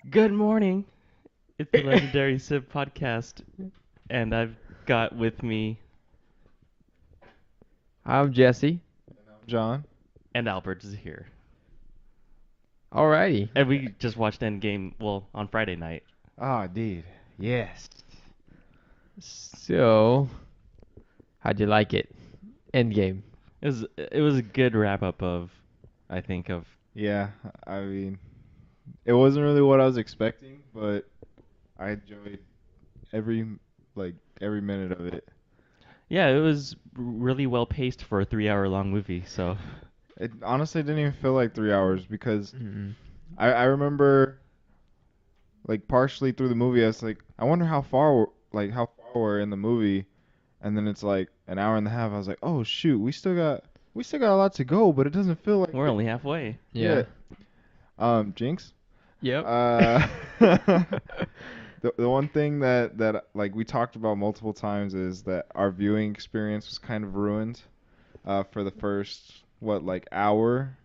Good morning. It's the Legendary Sip podcast, and I've got with me, I'm Jesse. John. and Albert is here. Alrighty. And we just watched Endgame, well, on Friday night. Ah, dude. Yes. So, how'd you like it? Endgame. It was a good wrap up of, I think of. Yeah, I mean, it wasn't really what I was expecting, but I enjoyed every every minute of it. Yeah, it was really well paced for a 3 hour long movie. So It honestly didn't even feel like 3 hours because Mm-mm. I remember like partially through the movie I was like, I wonder how far we're in the movie, and then it's like an hour and a half. I was like, oh shoot, we still got a lot to go, but it doesn't feel like we're it. only halfway. Yeah. Yeah. Jinx. Yep. Uh, the one thing that like we talked about multiple times is that our viewing experience was kind of ruined for the first hour.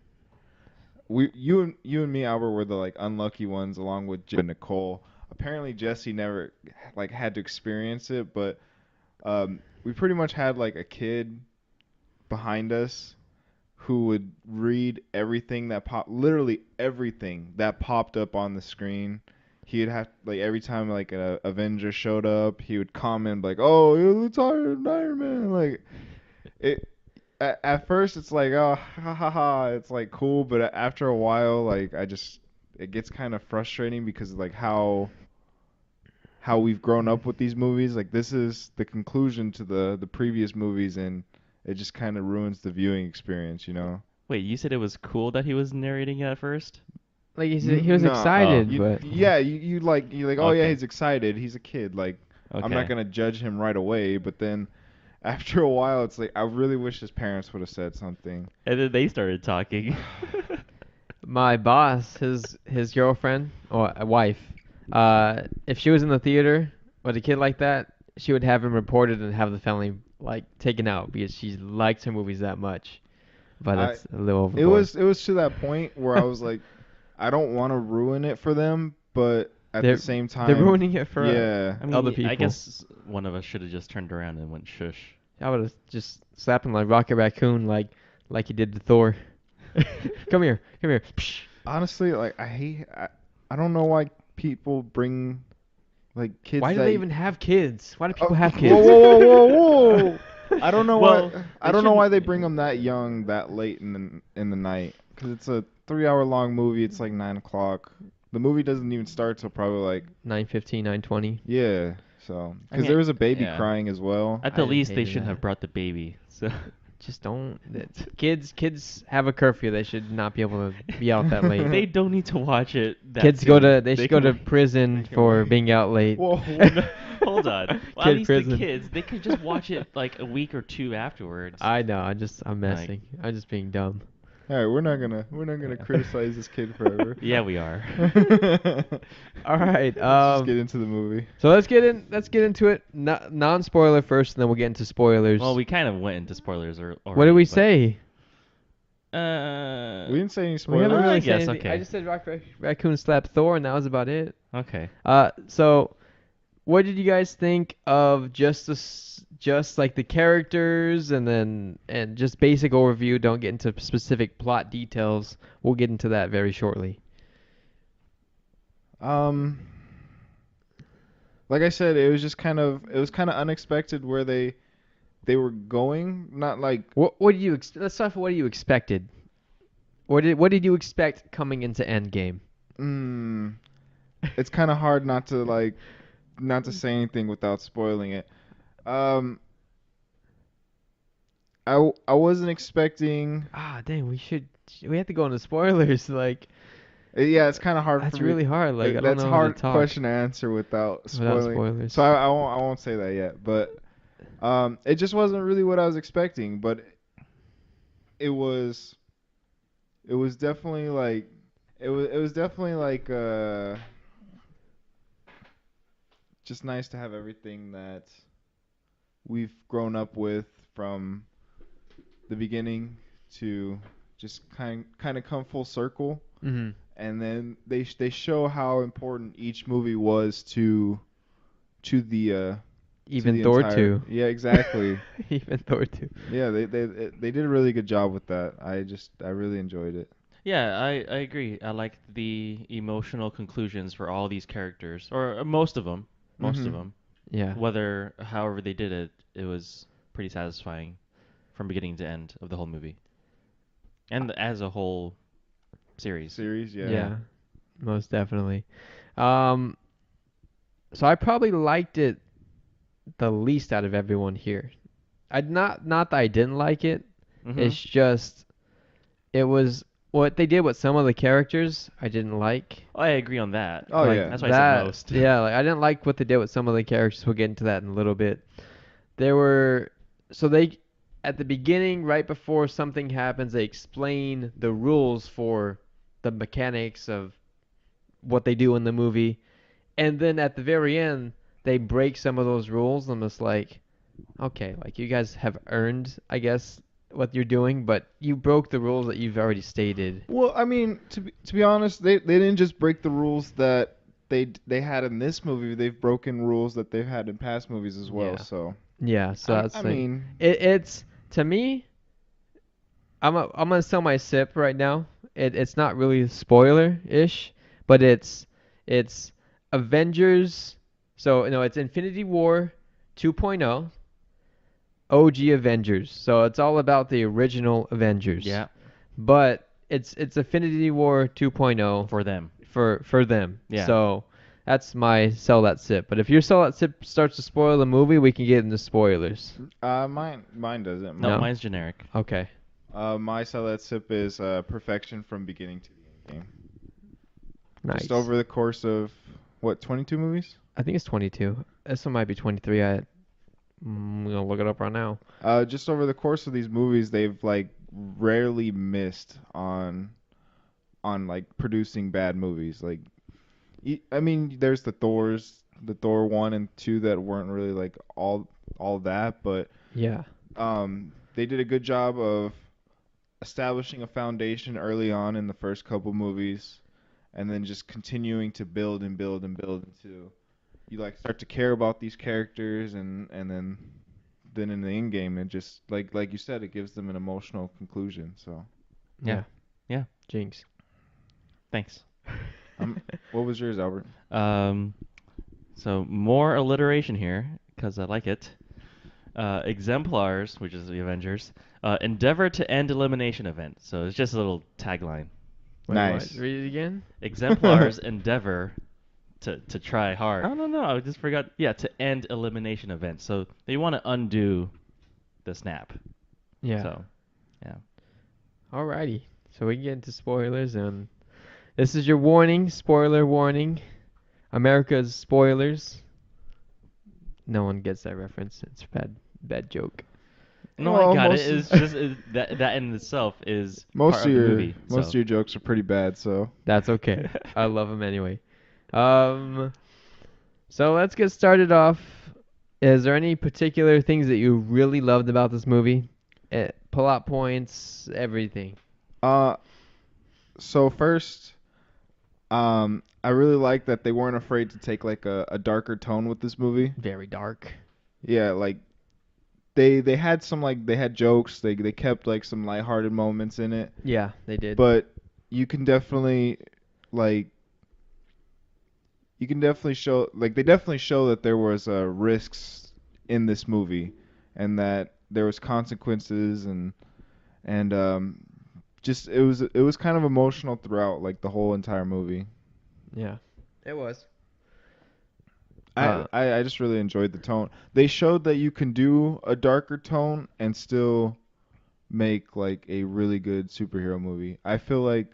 You and me, Albert, were the like unlucky ones along with Jim and Nicole. Apparently Jesse never like had to experience it, but we pretty much had like a kid behind us who would read everything that literally everything that popped up on the screen. He'd have like every time like an Avenger showed up, he would comment like, "Oh, you're the tired Iron Man." Like it. At first, it's like, oh, ha ha ha, it's like cool, but after a while, like it gets kind of frustrating because like how we've grown up with these movies. Like this is the conclusion to the previous movies, and it just kind of ruins the viewing experience, you know. Wait, you said it was cool that he was narrating it at first? Like he was No, Oh, excited, but you like, oh yeah, okay, he's excited, he's a kid. Like I'm not okay. gonna judge him right away, but then after a while, it's like I really wish his parents would have said something. And then they started talking. my boss, his girlfriend or a wife, if she was in the theater with a kid like that, she would have him reported and have the family like taken out because she likes her movies that much. But I that's a little it overboard. was it was to that point where I was like, I don't want to ruin it for them, but at the they're same they're time, ruining it for yeah. I other mean, I people. guess one of us should have just turned around and went shush. I would have just slapped him like Rocket Raccoon, like he did to Thor. Come here, come here. Psh. Honestly, like I don't know why people bring like kids Why do that they even have kids? Why do Oh, people have whoa, kids? whoa, whoa, whoa, whoa! I don't know why. Well, I they don't know shouldn't. why they bring them that young, that late in the night. Because it's a 3 hour long movie. It's like 9 o'clock. The movie doesn't even start till probably like 9:15, 9:20. yeah. So I because mean, there was a baby yeah. crying as well. At the I least, they hated shouldn't that. have brought the baby. So Just don't. Kids have a curfew. They should not be able to be out that late. they don't need to watch it that Kids go soon. to they They should go can to wait. They prison can for wait. being out late. Whoa, Well, whoa. no, hold on. Well, at Kid least the prison. kids, they could just watch it like a week or two afterwards. I know. I'm Like, messing. I'm just being dumb. All right, we're not gonna criticize this kid forever. yeah, we are. All right. Let's just get into the movie. So let's get into it. Non spoiler first, and then we'll get into spoilers. Well, we kind of went into spoilers What did already, we but say? We didn't say any We haven't spoilers. really I said guess, anything. I okay. just said Raccoon slapped Thor, and that was about it. Okay. So what did you guys think of just like the characters and just basic overview? Don't get into specific plot details. We'll get into that very shortly. Um, like I said, it was kind of unexpected where they were going. Not like What did you let's start with what you expected. What did you expect coming into Endgame? mm, it's kind of hard not to say anything without spoiling it. Um, I wasn't expecting. Ah, dang, we have to go into spoilers. Like Yeah, it's kind of hard for that's me. really hard. Like I don't That's a know how to hard talk question to answer without without spoiling. spoilers. So I won't say that yet. But it just wasn't really what I was expecting. But it was it was definitely like it was definitely like just nice to have everything that we've grown up with from the beginning to just kind of come full circle. Mm-hmm. and then they show how important each movie was to to Even the Thor entire. 2. Yeah, exactly. Even Thor 2. Yeah, they did a really good job with that. I really enjoyed it. Yeah, I agree. I like the emotional conclusions for all these characters, or most of them. Most of Mhm. them. Yeah. However they did it, it was pretty satisfying from beginning to end of the whole movie, and as a whole series. Series, yeah. Yeah. Most definitely. Um, so I probably liked it the least out of everyone here. I not that I didn't like it. Mm-hmm. It's just it was what they did with some of the characters I didn't like. I agree on that. Oh Like yeah. That's why I said that, most. yeah, like I didn't like what they did with some of the characters. We'll get into that in a little bit. There were so they at the beginning, right before something happens, they explain the rules for the mechanics of what they do in the movie, and then at the very end, they break some of those rules. I'm just like, okay, like you guys have earned, I guess, what you're doing, but you broke the rules that you've already stated. Well, I mean, to be honest, they didn't just break the rules that they had in this movie. They've broken rules that they've had in past movies as well. Yeah. So Yeah, so I that's like mean, it's to me. I'm gonna sell my sip right now. It's not really spoiler ish, but it's Avengers. So no, it's Infinity War 2.0, OG Avengers. So it's all about the original Avengers, Yeah, but it's Infinity War 2.0 for them. for them. Yeah. So that's my sell that sip. But if your sell that sip starts to spoil the movie, we can get into spoilers. mine doesn't. No, No? mine's generic. Okay. My salad sip is perfection from beginning to the end game. Nice. Just over the course of what 22 movies? I think it's 22. This one might be 23. I'm gonna look it up right now. Just over the course of these movies, they've like rarely missed on like producing bad movies. Like, I mean, there's the Thor 1 and 2 that weren't really like all that, but Yeah. they did a good job of establishing a foundation early on in the first couple movies, and then just continuing to build and build and build until you like start to care about these characters, and then in the end game it just like you said, it gives them an emotional conclusion. So Yeah. Yeah. Jinx. Thanks. what was yours, Albert? Um, so more alliteration here because I like it. Exemplars, which is the Avengers, endeavor to end elimination event. So it's just a little tagline. Wait, Nice. what? Read it again. Exemplars endeavor to try hard. Oh, I don't know. I just forgot. Yeah, to end elimination event. So they want to undo the snap. Yeah. So, yeah. Alrighty. So we can get into spoilers, and this is your warning. Spoiler warning. America's spoilers. No one gets that reference. It's a bad joke. No, Well, I got it. most It's just that in itself is most part of of the your movie. most so. of your jokes are pretty bad. So That's okay. I love them anyway. Um. So let's get started off. Is there any particular things that you really loved about this movie? Plot points, everything. uh, so first, I really like that they weren't afraid to take like a darker tone with this movie. Very dark. Yeah, like they had some like they had jokes. They kept like some lighthearted moments in it, Yeah, they did. but you can definitely like you can definitely show like they definitely show that there was risks in this movie, and that there was consequences, and just it was kind of emotional throughout like the whole entire movie. Yeah, it was. I, Uh, I I just really enjoyed the tone. They showed that you can do a darker tone and still make like a really good superhero movie. I feel like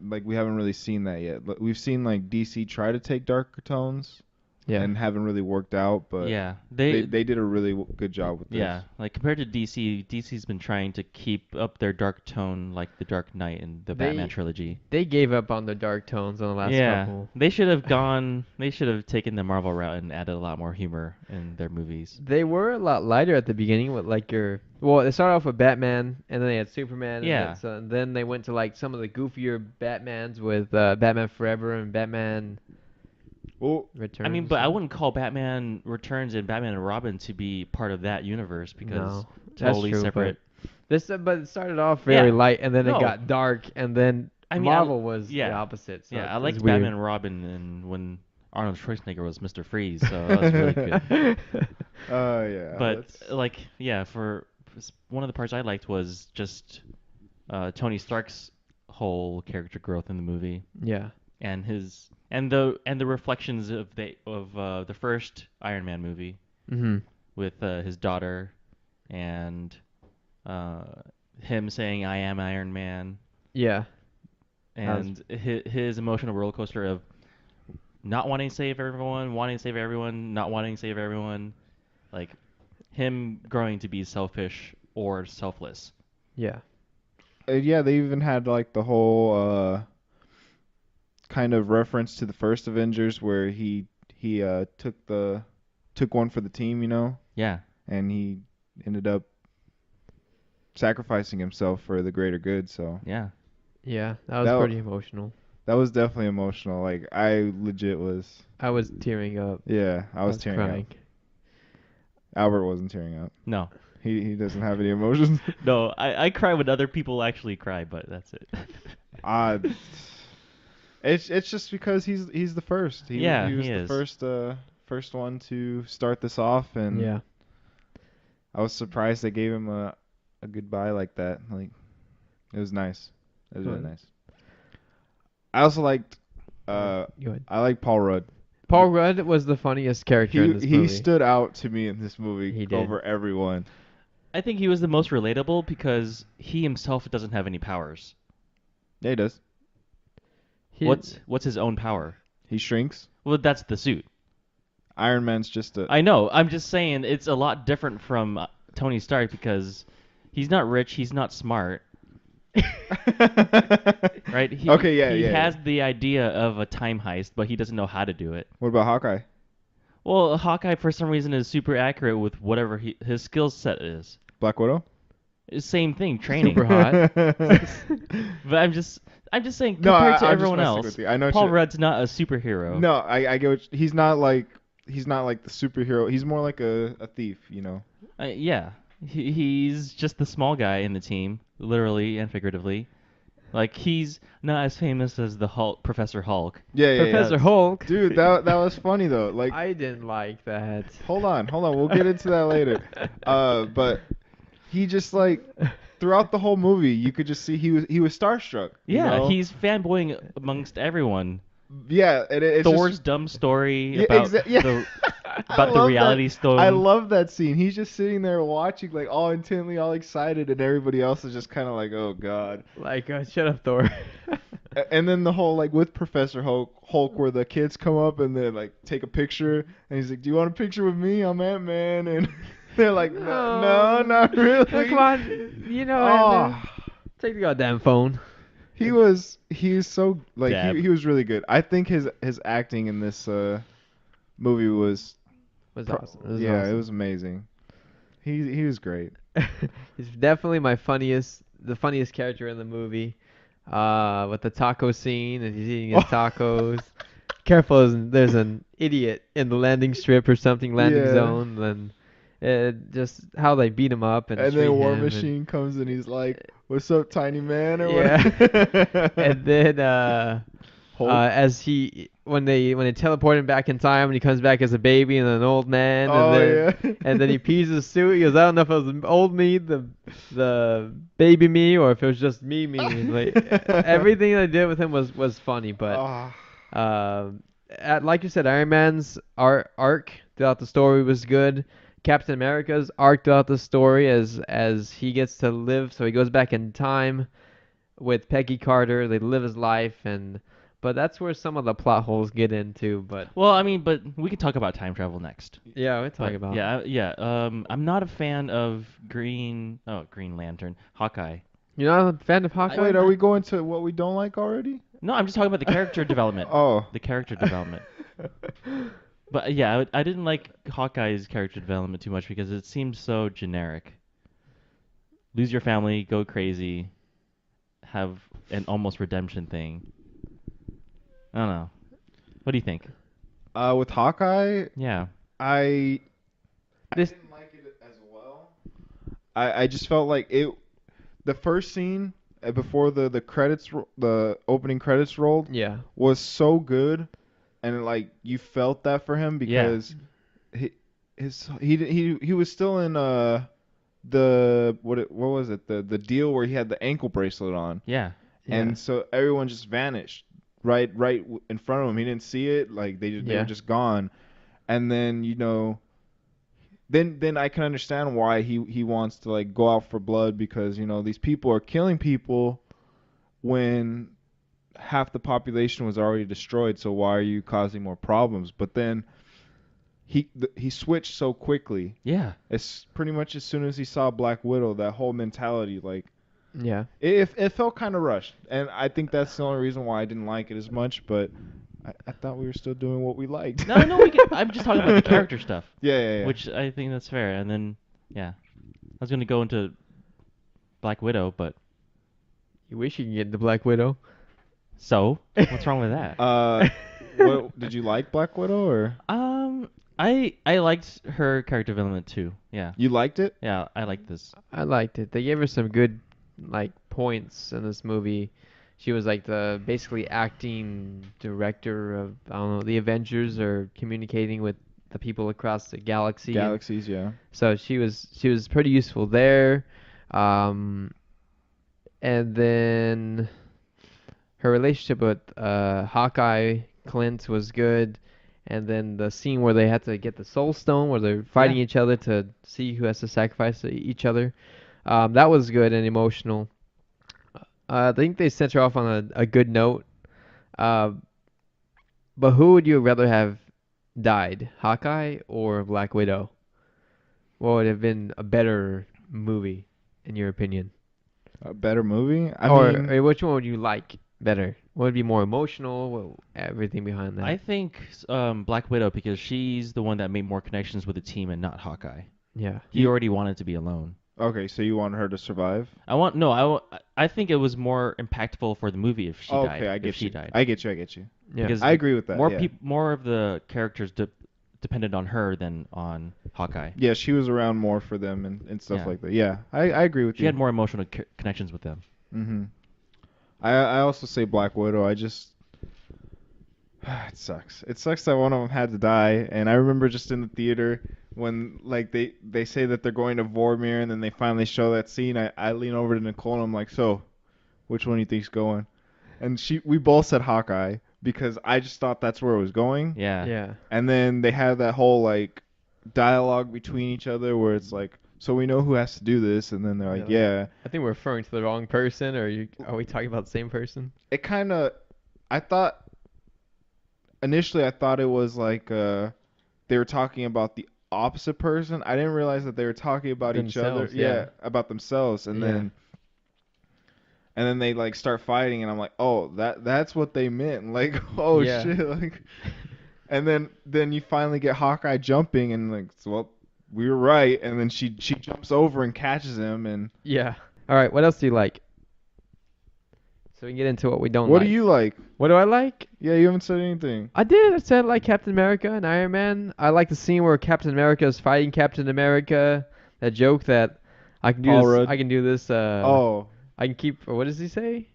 like we haven't really seen that yet. We've seen like DC try to take darker tones, Yeah. and haven't really worked out, but Yeah, they did a really good job with this. yeah, like compared to DC, DC's been trying to keep up their dark tone like the Dark Knight and the Batman They trilogy. they gave up on the dark tones on the last Yeah, couple. they should have gone. They should have taken the Marvel route and added a lot more humor in their movies. They were a lot lighter at the beginning with like your well, they started off with Batman and then they had Superman Yeah, and then they went to like some of the goofier Batmans with Batman Forever and Batman Well, I mean, Returns. but I wouldn't call Batman Returns and Batman and Robin to be part of that universe because No, that's totally true. separate. But it started off very Yeah, light and then it no, got dark and then I mean, Marvel was the yeah, opposite. So yeah, I it's liked weird. Batman and Robin and when Arnold Schwarzenegger was Mr. Freeze, so that was really good. yeah. But Let's. like, yeah, one of the parts I liked was just Tony Stark's whole character growth in the movie Yeah. and the reflections of the first Iron Man movie Mhm. with his daughter and uh, him saying "I am Iron Man" Yeah. That was- and his emotional roller coaster of not wanting to save everyone, wanting to save everyone, not wanting to save everyone, like him growing to be selfish or selfless. Yeah. Yeah, they even had like the whole kind of reference to the first Avengers where he took one for the team, Yeah, and he ended up sacrificing himself for the greater good. So yeah. Yeah. That was that pretty emotional. that was definitely emotional. Like I legit was. I was tearing up. Yeah, I was tearing crying. up. Albert wasn't tearing up. No, He doesn't have any emotions. no. I cry when other people actually cry, but that's it. uh, it's just because he's the first. Yeah, he was he the is. first one to start this off, and Yeah. I was surprised they gave him a goodbye like that. Like it was nice. It was really Good. nice. I also liked Go ahead. I like Paul Rudd. Paul Rudd was the funniest character in this He movie. stood out to me in this movie He did. over everyone. I think he was the most relatable because he himself doesn't have any powers. Yeah, he does. He- What's his own power? He shrinks. Well, that's the suit. Iron Man's just a I know. I'm just saying it's a lot different from Tony Stark because he's not rich, he's not smart, right? Okay, yeah, He yeah. has the idea of a time heist, but he doesn't know how to do it. What about Hawkeye? Well, Hawkeye for some reason is super accurate with whatever his skill set is. Black Widow? Same thing, training. Super hot. But I'm just saying No, compared to I'm just everyone messing else, with you. I know what Paul you- Rudd's not a superhero. No, I get he's not like the superhero. He's more like a thief, Yeah, he's just the small guy in the team, literally and figuratively. Like he's not as famous as the Hulk, Professor Hulk. Yeah, Professor Hulk. Dude, that was funny though. Like, I didn't like that. hold on, we'll get into that later. But he just like throughout the whole movie, you could just see he was starstruck. you Yeah, know? he's fanboying amongst everyone. Yeah, and it's Thor's just, dumb story Yeah, about exa- yeah. the I about the love reality that. stone. I love that scene. He's just sitting there watching, like all intently, all excited, and everybody else is just kind of like, "Oh God." Like, shut up, Thor. And then the whole like with Professor Hulk, where the kids come up and they like take a picture, and he's like, "Do you want a picture with me? I'm Ant-Man." And they're like, "No, not really." Come on, Oh. Ant-Man. Take the goddamn phone. He's so like Dab. he was really good. I think his acting in this movie was Was pro- awesome. It was yeah, awesome. it was amazing. He was great. He's definitely the funniest character in the movie. With the taco scene and he's eating his tacos. Careful, there's an idiot in the landing strip or something, landing Yeah. zone. Then just how they beat him up and And treat then War him and- Machine comes and he's like, "What's up, tiny man?" Or Yeah. whatever. And then Hulk. as when they teleport him back in time and he comes back as a baby and an old man Oh, and then yeah. and then he pees his suit. He goes, I don't know if it was the old me, the baby me, or if it was just me. Like everything they did with him was funny, but Ah. like you said, Iron Man's arc throughout the story was good. Captain America's arc throughout the story as he gets to live, so he goes back in time with Peggy Carter. They live his life, and But that's where some of the plot holes get into. But Well, I mean, but we can talk about time travel next. yeah, we're talking But about. yeah. I'm not a fan of Green Lantern, Hawkeye. You're not a fan of I, Hawkeye? Wait, are we going to what we don't like already? no, I'm just talking about the character development. Oh. The character development. But yeah, I didn't like Hawkeye's character development too much because it seems so generic. Lose your family, go crazy, have an almost redemption thing. I don't know. What do you think? With Hawkeye, Yeah. I This didn't like it as well. I just felt like it. The first scene before the credits, the opening credits rolled, yeah. was so good, and like you felt that for him Yeah. because he was still in what was it, the deal where he had the ankle bracelet on, Yeah. and so everyone just vanished right in front of him. He didn't see it, like they were just gone, and then then I can understand why he wants to like go out for blood, because these people are killing people when half the population was already destroyed, so why are you causing more problems? But then he switched so quickly. Yeah. It's pretty much as soon as he saw Black Widow, that whole mentality, like Yeah. it felt kind of rushed, and I think that's the only reason why I didn't like it as much. But I thought we were still doing what we liked. No, I'm just talking about the character stuff. Yeah. Which I think that's fair. And then, yeah, I was gonna go into Black Widow, but You wish you could get the Black Widow. so what's wrong with that? What did you like Black Widow, or I liked her character development too. Yeah, you liked it? yeah, I like this. I liked it. They gave her some good like points in this movie. She was like the basically acting director of, I don't know, the Avengers, or communicating with the people across the galaxy. Galaxies, yeah. So she was pretty useful there. And then her relationship with Hawkeye Clint was good. And then the scene where they had to get the Soul Stone, where they're fighting Yeah. each other to see who has to sacrifice each other, that was good and emotional. I think they sent her off on a good note. Uh, but who would you rather have died, Hawkeye or Black Widow? What would have been a better movie, in your opinion? A better movie? Or which one would you like better? What would be more emotional? Everything behind that. I think Black Widow, because she's the one that made more connections with the team and not Hawkeye. Yeah. He already wanted to be alone. Okay, so you want her to survive? I think it was more impactful for the movie if she died. Okay, I get if she you. died. I get you. Yeah. Because I agree with that. more yeah. more of the characters depended on her than on Hawkeye. Yeah, she was around more for them and stuff Yeah. like that. Yeah, I agree with She you. had more emotional connections with them. Mm-hmm. I also say Black Widow. I just it sucks. It sucks that one of them had to die. And I remember just in the theater when like they say that they're going to Vormir, and then they finally show that scene. I lean over to Nicole and I'm like, so, which one do you think's going? And we both said Hawkeye, because I just thought that's where it was going. Yeah. Yeah. And then they have that whole like dialogue between each other where it's like, so we know who has to do this, and then they're like, yeah. I think we're referring to the wrong person, or are we talking about the same person? It kind of, I thought initially I thought it was like they were talking about the opposite person. I didn't realize that they were talking about each other. Themselves, yeah. About themselves, and Yeah. then they like start fighting, and I'm like, oh, that's what they meant. Like, oh Yeah. shit, like. And then you finally get Hawkeye jumping, and like, well, we were right. And then she jumps over and catches him, and Yeah. All right. What else do you like? So we can get into what we don't what like. do you like? What do I like? Yeah, you haven't said anything. I did. I said like Captain America and Iron Man. I like the scene where Captain America is fighting Captain America. That joke that I can do Paul this. Rudd. I can do this. Oh, I can keep. What does he say?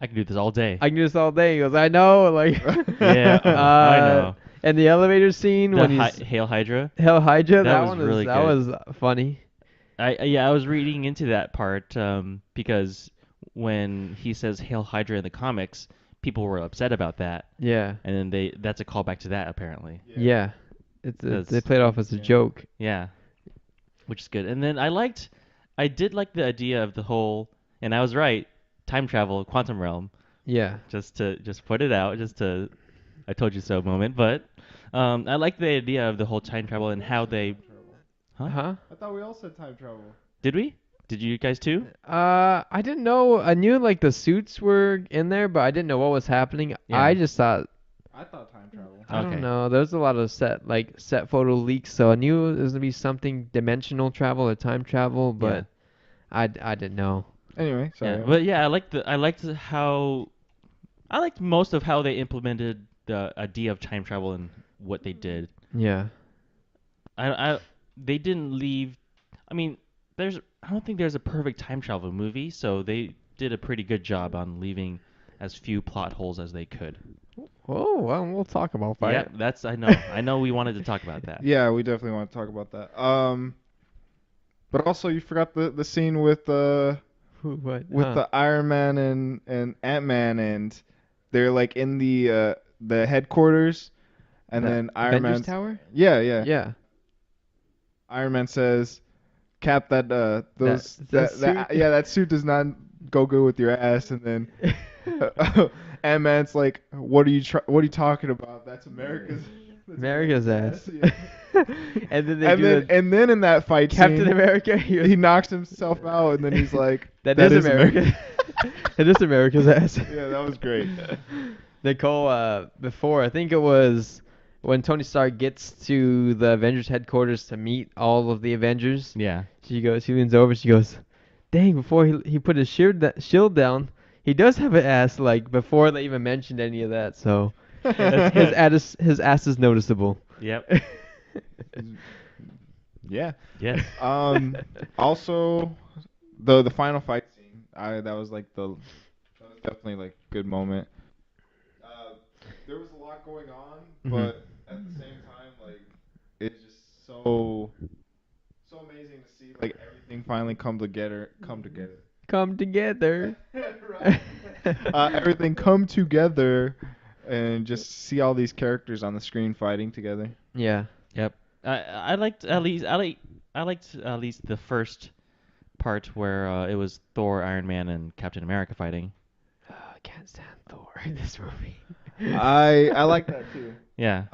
I can do this all day. I can do this all day. He goes, I know. Like. Yeah, I know. And the elevator scene The when he's Hail Hydra. Hell Hydra. That That was one really that good. was funny. I was reading into that part because when he says Hail Hydra in the comics, people were upset about that, Yeah. and then that's a callback to that apparently. Yeah. It's That's- they played it off as a Yeah. joke. Yeah, which is good. And then I did like the idea of the whole, and I was right, time travel, quantum realm, Yeah. Just put it out, just to I told you so moment. But I like the idea of the whole time travel and how they. Huh? Huh? I thought we all said time travel. Did we? Did you guys too? I didn't know. I knew like the suits were in there, but I didn't know what was happening. Yeah. I just thought, I thought time travel. I Okay. don't know. There's a lot of set photo leaks, so I knew it was gonna be something dimensional travel or time travel, but I didn't know. Anyway, sorry. Yeah, but yeah, I liked most of how they implemented the idea of time travel and what they did. Yeah. I they didn't leave. I mean, I don't think there's a perfect time travel movie, so they did a pretty good job on leaving as few plot holes as they could. Oh, well, we'll talk about Yeah, that. that's I know we wanted to talk about that. Yeah, we definitely want to talk about that. But also you forgot the scene with What? with the Iron Man and Ant-Man, and they're like in the headquarters, and The then Iron Avengers Man's Tower? yeah. Yeah. Iron Man says, "Cap, that those that that suit?" yeah, that suit does not go good with your ass." And then Ant-Man's like, what are you talking about? That's America's ass. Yeah. And then they do the And then in that fight Captain scene, America. he knocks himself out, and then he's like, That is America. That is America's ass. Yeah, that was great. Nicole, before, I think it was when Tony Stark gets to the Avengers headquarters to meet all of the Avengers. Yeah. She leans over, she goes, dang, before he put his shield down, he does have an ass, like, before they even mentioned any of that, so his ass is noticeable. Yep. Yeah. Yes. Also, the final fight scene, that was definitely like good moment. There was a lot going on, but at the same time, like, it's just so amazing to see like everything finally come together. Come together. Right. Everything come together, and just see all these characters on the screen fighting together. Yeah. Yep. I liked at least the first part where it was Thor, Iron Man, and Captain America fighting. Oh, I can't stand Thor in this movie. I like that too. Yeah.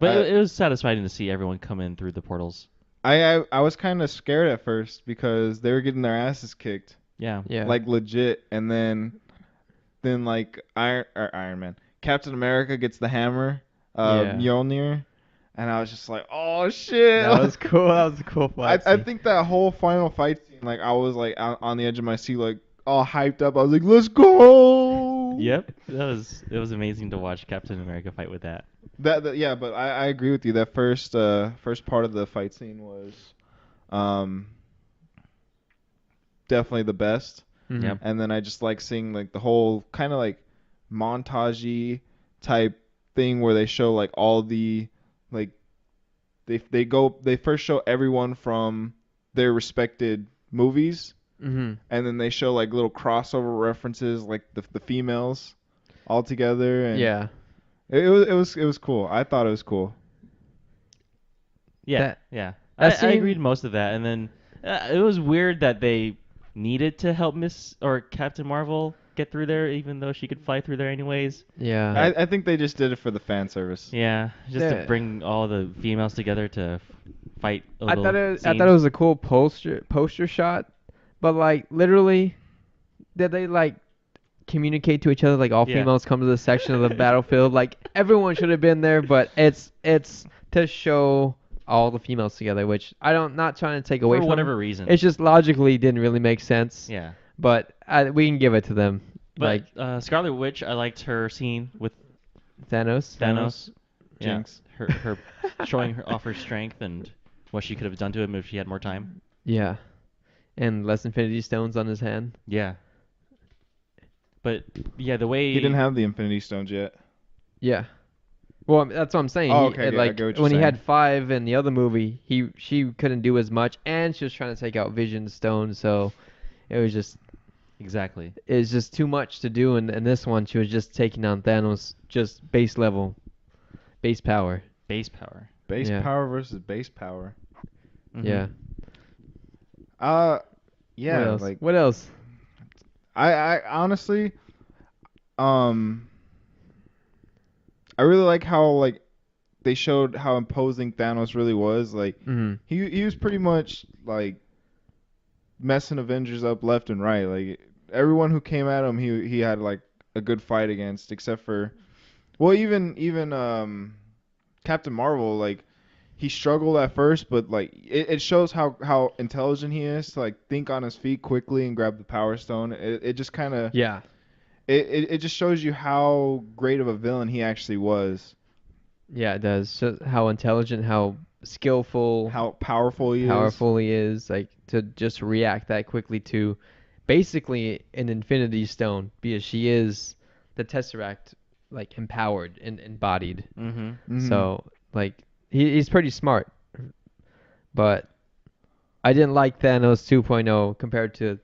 But I- it was satisfying to see everyone come in through the portals. I was kind of scared at first because they were getting their asses kicked, Yeah. Yeah. like legit, and then like Iron Man, Captain America gets the hammer, Yeah. Mjolnir, and I was just like, oh shit. That was cool. That was a cool fight I scene. think that whole final fight scene, like I was like on the edge of my seat, like all hyped up. I was like, let's go. Yep. It was amazing to watch Captain America fight with that. Yeah, but I agree with you. That first part of the fight scene was definitely the best. Mhm. Yep. And then I just like seeing like the whole kind of like montagey type thing where they show like all the like they first show everyone from their respected movies, Mhm. and then they show like little crossover references like the females all together, and Yeah. it was cool. I thought it was cool. Yeah. That- Yeah. that I scene- agreed most of that, and then it was weird that they needed to help Miss or Captain Marvel get through there, even though she could fly through there anyways. Yeah. I think they just did it for the fan service. Yeah, just to Yeah. bring all the females together to fight a I little thought it scene. was a cool poster shot, but like literally, did they like communicate to each other like all Yeah. females come to this section of the battlefield? Like everyone should have been there, but it's to show all the females together, which not trying to take away for from whatever them. reason. It's just logically didn't really make sense. Yeah. But we can give it to them. But Like Scarlet Witch, I liked her scene with Thanos. Thanos. Yeah. Jinx. Her showing off her strength and what she could have done to him if she had more time. Yeah. And less Infinity Stones on his hand. Yeah. But yeah, the way He didn't have the Infinity Stones yet. Yeah. Well, that's what I'm saying. Oh, okay, yeah, I Like get what you're when he saying. had 5 in the other movie, she couldn't do as much, and she was trying to take out Vision's stone, so it was just exactly. too much to do. And in this one, she was just taking on Thanos, just base level, base power. Base power. Base Yeah. power versus base power. Mhm. Yeah. Yeah, What else? like What else? I honestly, um, I really like how like they showed how imposing Thanos really was. Like Mhm. he was pretty much like messing Avengers up left and right. Like everyone who came at him, he had like a good fight against, except for well, even Captain Marvel. Like he struggled at first, but like it shows how intelligent he is to like think on his feet quickly and grab the Power Stone. It just kind of Yeah. it just shows you how great of a villain he actually was, Yeah, it does. So how intelligent, how skillful, how powerful he is. powerful he is, like to just react that quickly to basically an Infinity Stone, because she is the Tesseract, like empowered and embodied. Mm-hmm. Hmm. So like he's pretty smart, but I didn't like Thanos 2.0 compared to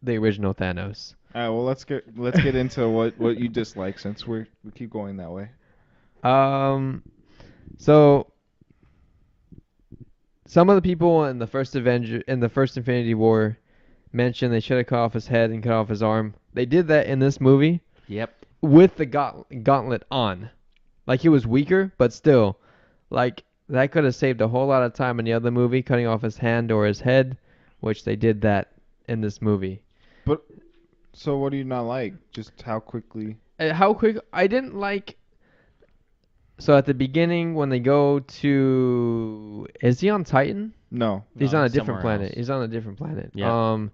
the original Thanos. All right, well let's get into what you dislike since we keep going that way. Um, so some of the people in the first Infinity War mentioned they should have cut off his head and cut off his arm. They did that in this movie Yep. with the gauntlet on. Like he was weaker, but still, like that could have saved a whole lot of time in the other movie, cutting off his hand or his head, which they did that in this movie. But so what do you not like? Just how quickly? How quick? I didn't like. So at the beginning, when they go to, is he on Titan? No. He's No, on a it's different somewhere planet. else. He's on a different planet. Yep.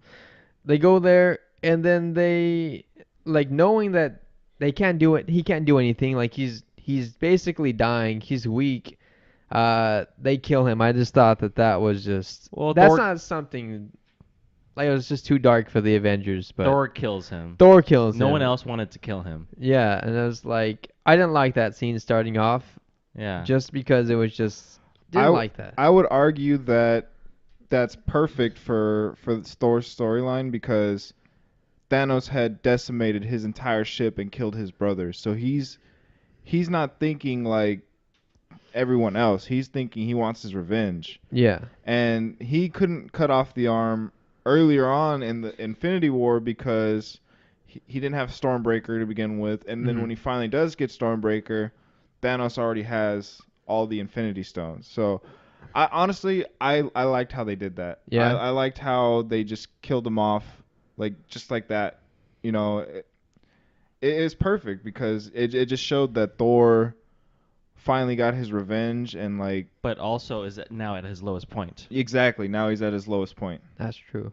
They go there and then they like knowing that they can't do it. He can't do anything. Like he's basically dying. He's weak. They kill him. I just thought that was just Well, that's Thor not something like it was just too dark for the Avengers. But Thor kills him. Thor kills No him. one else wanted to kill him. Yeah, and I was like, I didn't like that scene starting off Yeah. just because it was just didn't like that. I would argue that that's perfect for Thor's storyline because Thanos had decimated his entire ship and killed his brothers. So he's not thinking like everyone else. He's thinking he wants his revenge. Yeah. And he couldn't cut off the arm earlier on in the Infinity War because he didn't have Stormbreaker to begin with, and then Mhm. when he finally does get Stormbreaker, Thanos already has all the Infinity Stones. So I honestly I liked how they did that. Yeah. I liked how they just killed him off like just like that. You know, it is perfect because it just showed that Thor finally got his revenge and like But also is now at his lowest point. exactly now he's at his lowest point. That's true.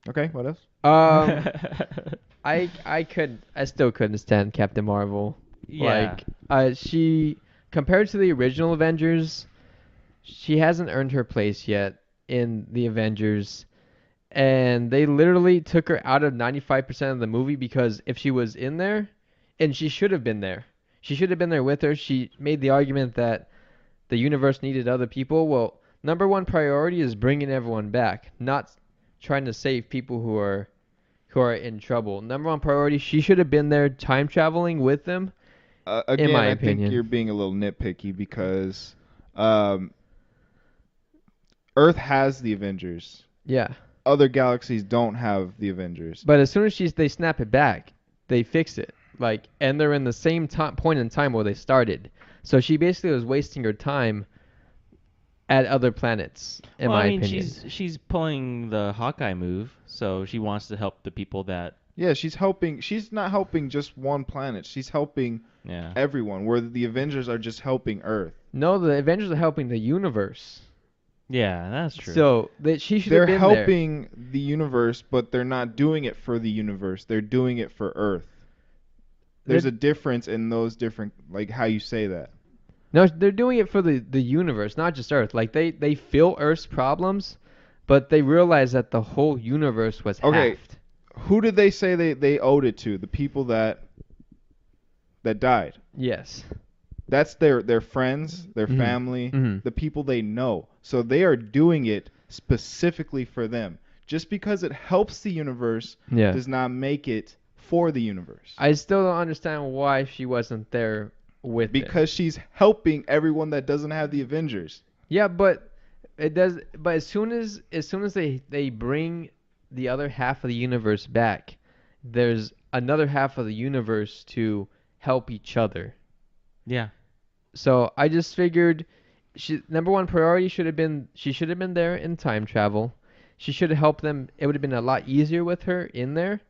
Okay, what else? I still couldn't stand Captain Marvel. Yeah. Like she compared to the original Avengers, she hasn't earned her place yet in the Avengers. And they literally took her out of 95% of the movie because if she was in there, and she should have been there. She should have been there with her. She made the argument that the universe needed other people. Well, number one priority is bringing everyone back, not trying to save people who are in trouble. Number one priority, she should have been there time traveling with them, Again, in my I opinion. think you're being a little nitpicky because um, Earth has the Avengers. Yeah. Other galaxies don't have the Avengers. But as soon as they snap it back, they fix it. Like, and they're in the same point in time where they started. So she basically was wasting her time at other planets, in Well, my I mean, opinion. she's pulling the Hawkeye move, so she wants to help the people that. Yeah, she's helping. She's not helping just one planet. She's helping Yeah. everyone. Where the Avengers are just helping Earth. No, the Avengers are helping the universe. Yeah, that's true. So that she should They're have been there. helping the universe, but they're not doing it for the universe. They're doing it for Earth. There's They're- a difference in those different, like how you say that. No, they're doing it for the universe, not just Earth. Like they feel Earth's problems, but they realize that the whole universe was Okay. halved. Who did they say they owed it to? The people that died. Yes. That's their friends, their Mhm. family, Mhm. the people they know. So they are doing it specifically for them. Just because it helps the universe Yeah. does not make it for the universe. I still don't understand why she wasn't there with it. Because she's helping everyone that doesn't have the Avengers. Yeah, but it does. But as soon as they bring the other half of the universe back, there's another half of the universe to help each other. Yeah. So I just figured she number one priority should have been she should have been there in time travel. She should have helped them. It would have been a lot easier with her in there,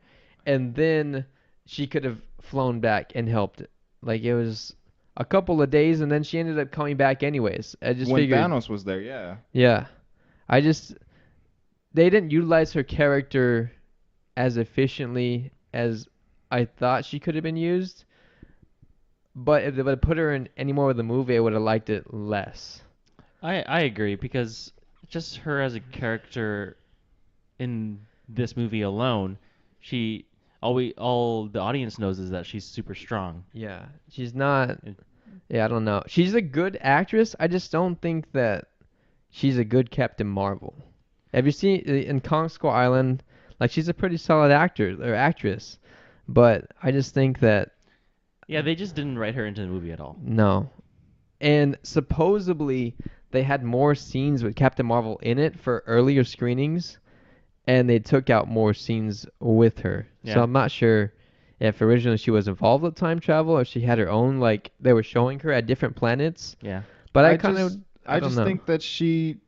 and then she could have flown back and helped. Like it was a couple of days, and then she ended up coming back anyways. I just When figured, Thanos was there, yeah. yeah, I just they didn't utilize her character as efficiently as I thought she could have been used. But if they would have put her in any more of the movie, I would have liked it less. I agree because just her as a character in this movie alone, she all the audience knows is that she's super strong. Yeah, she's not. And Yeah, I don't know. She's a good actress. I just don't think that she's a good Captain Marvel. Have you seen in Kong Skull Island? Like she's a pretty solid actor or actress, but I just think that yeah, they just didn't write her into the movie at all. no. And supposedly they had more scenes with Captain Marvel in it for earlier screenings, and they took out more scenes with her. So Yeah. I'm not sure if originally she was involved with time travel or she had her own, like they were showing her at different planets. Yeah. But I I kind of just I I don't just know. think that she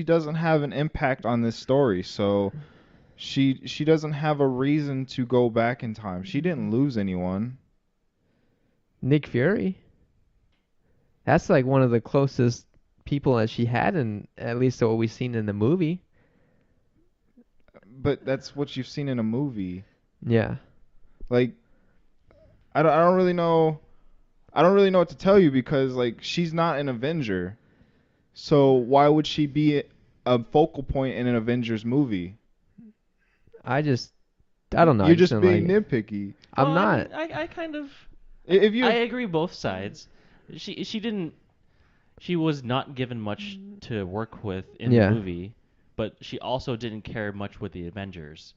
doesn't have an impact on this story, so she doesn't have a reason to go back in time. She didn't lose anyone. Nick Fury. That's like one of the closest people that she had in at least what we've seen in the movie. But that's what you've seen in a movie. Yeah. Like I don't really know. I don't really know what to tell you because like she's not an Avenger. So why would she be a focal point in an Avengers movie? I don't know. I You're just just didn't like being it. nitpicky. I'm Well, I not. mean, I kind of If you I agree both sides. She didn't she was not given much to work with in the Yeah. movie, but she also didn't care much with the Avengers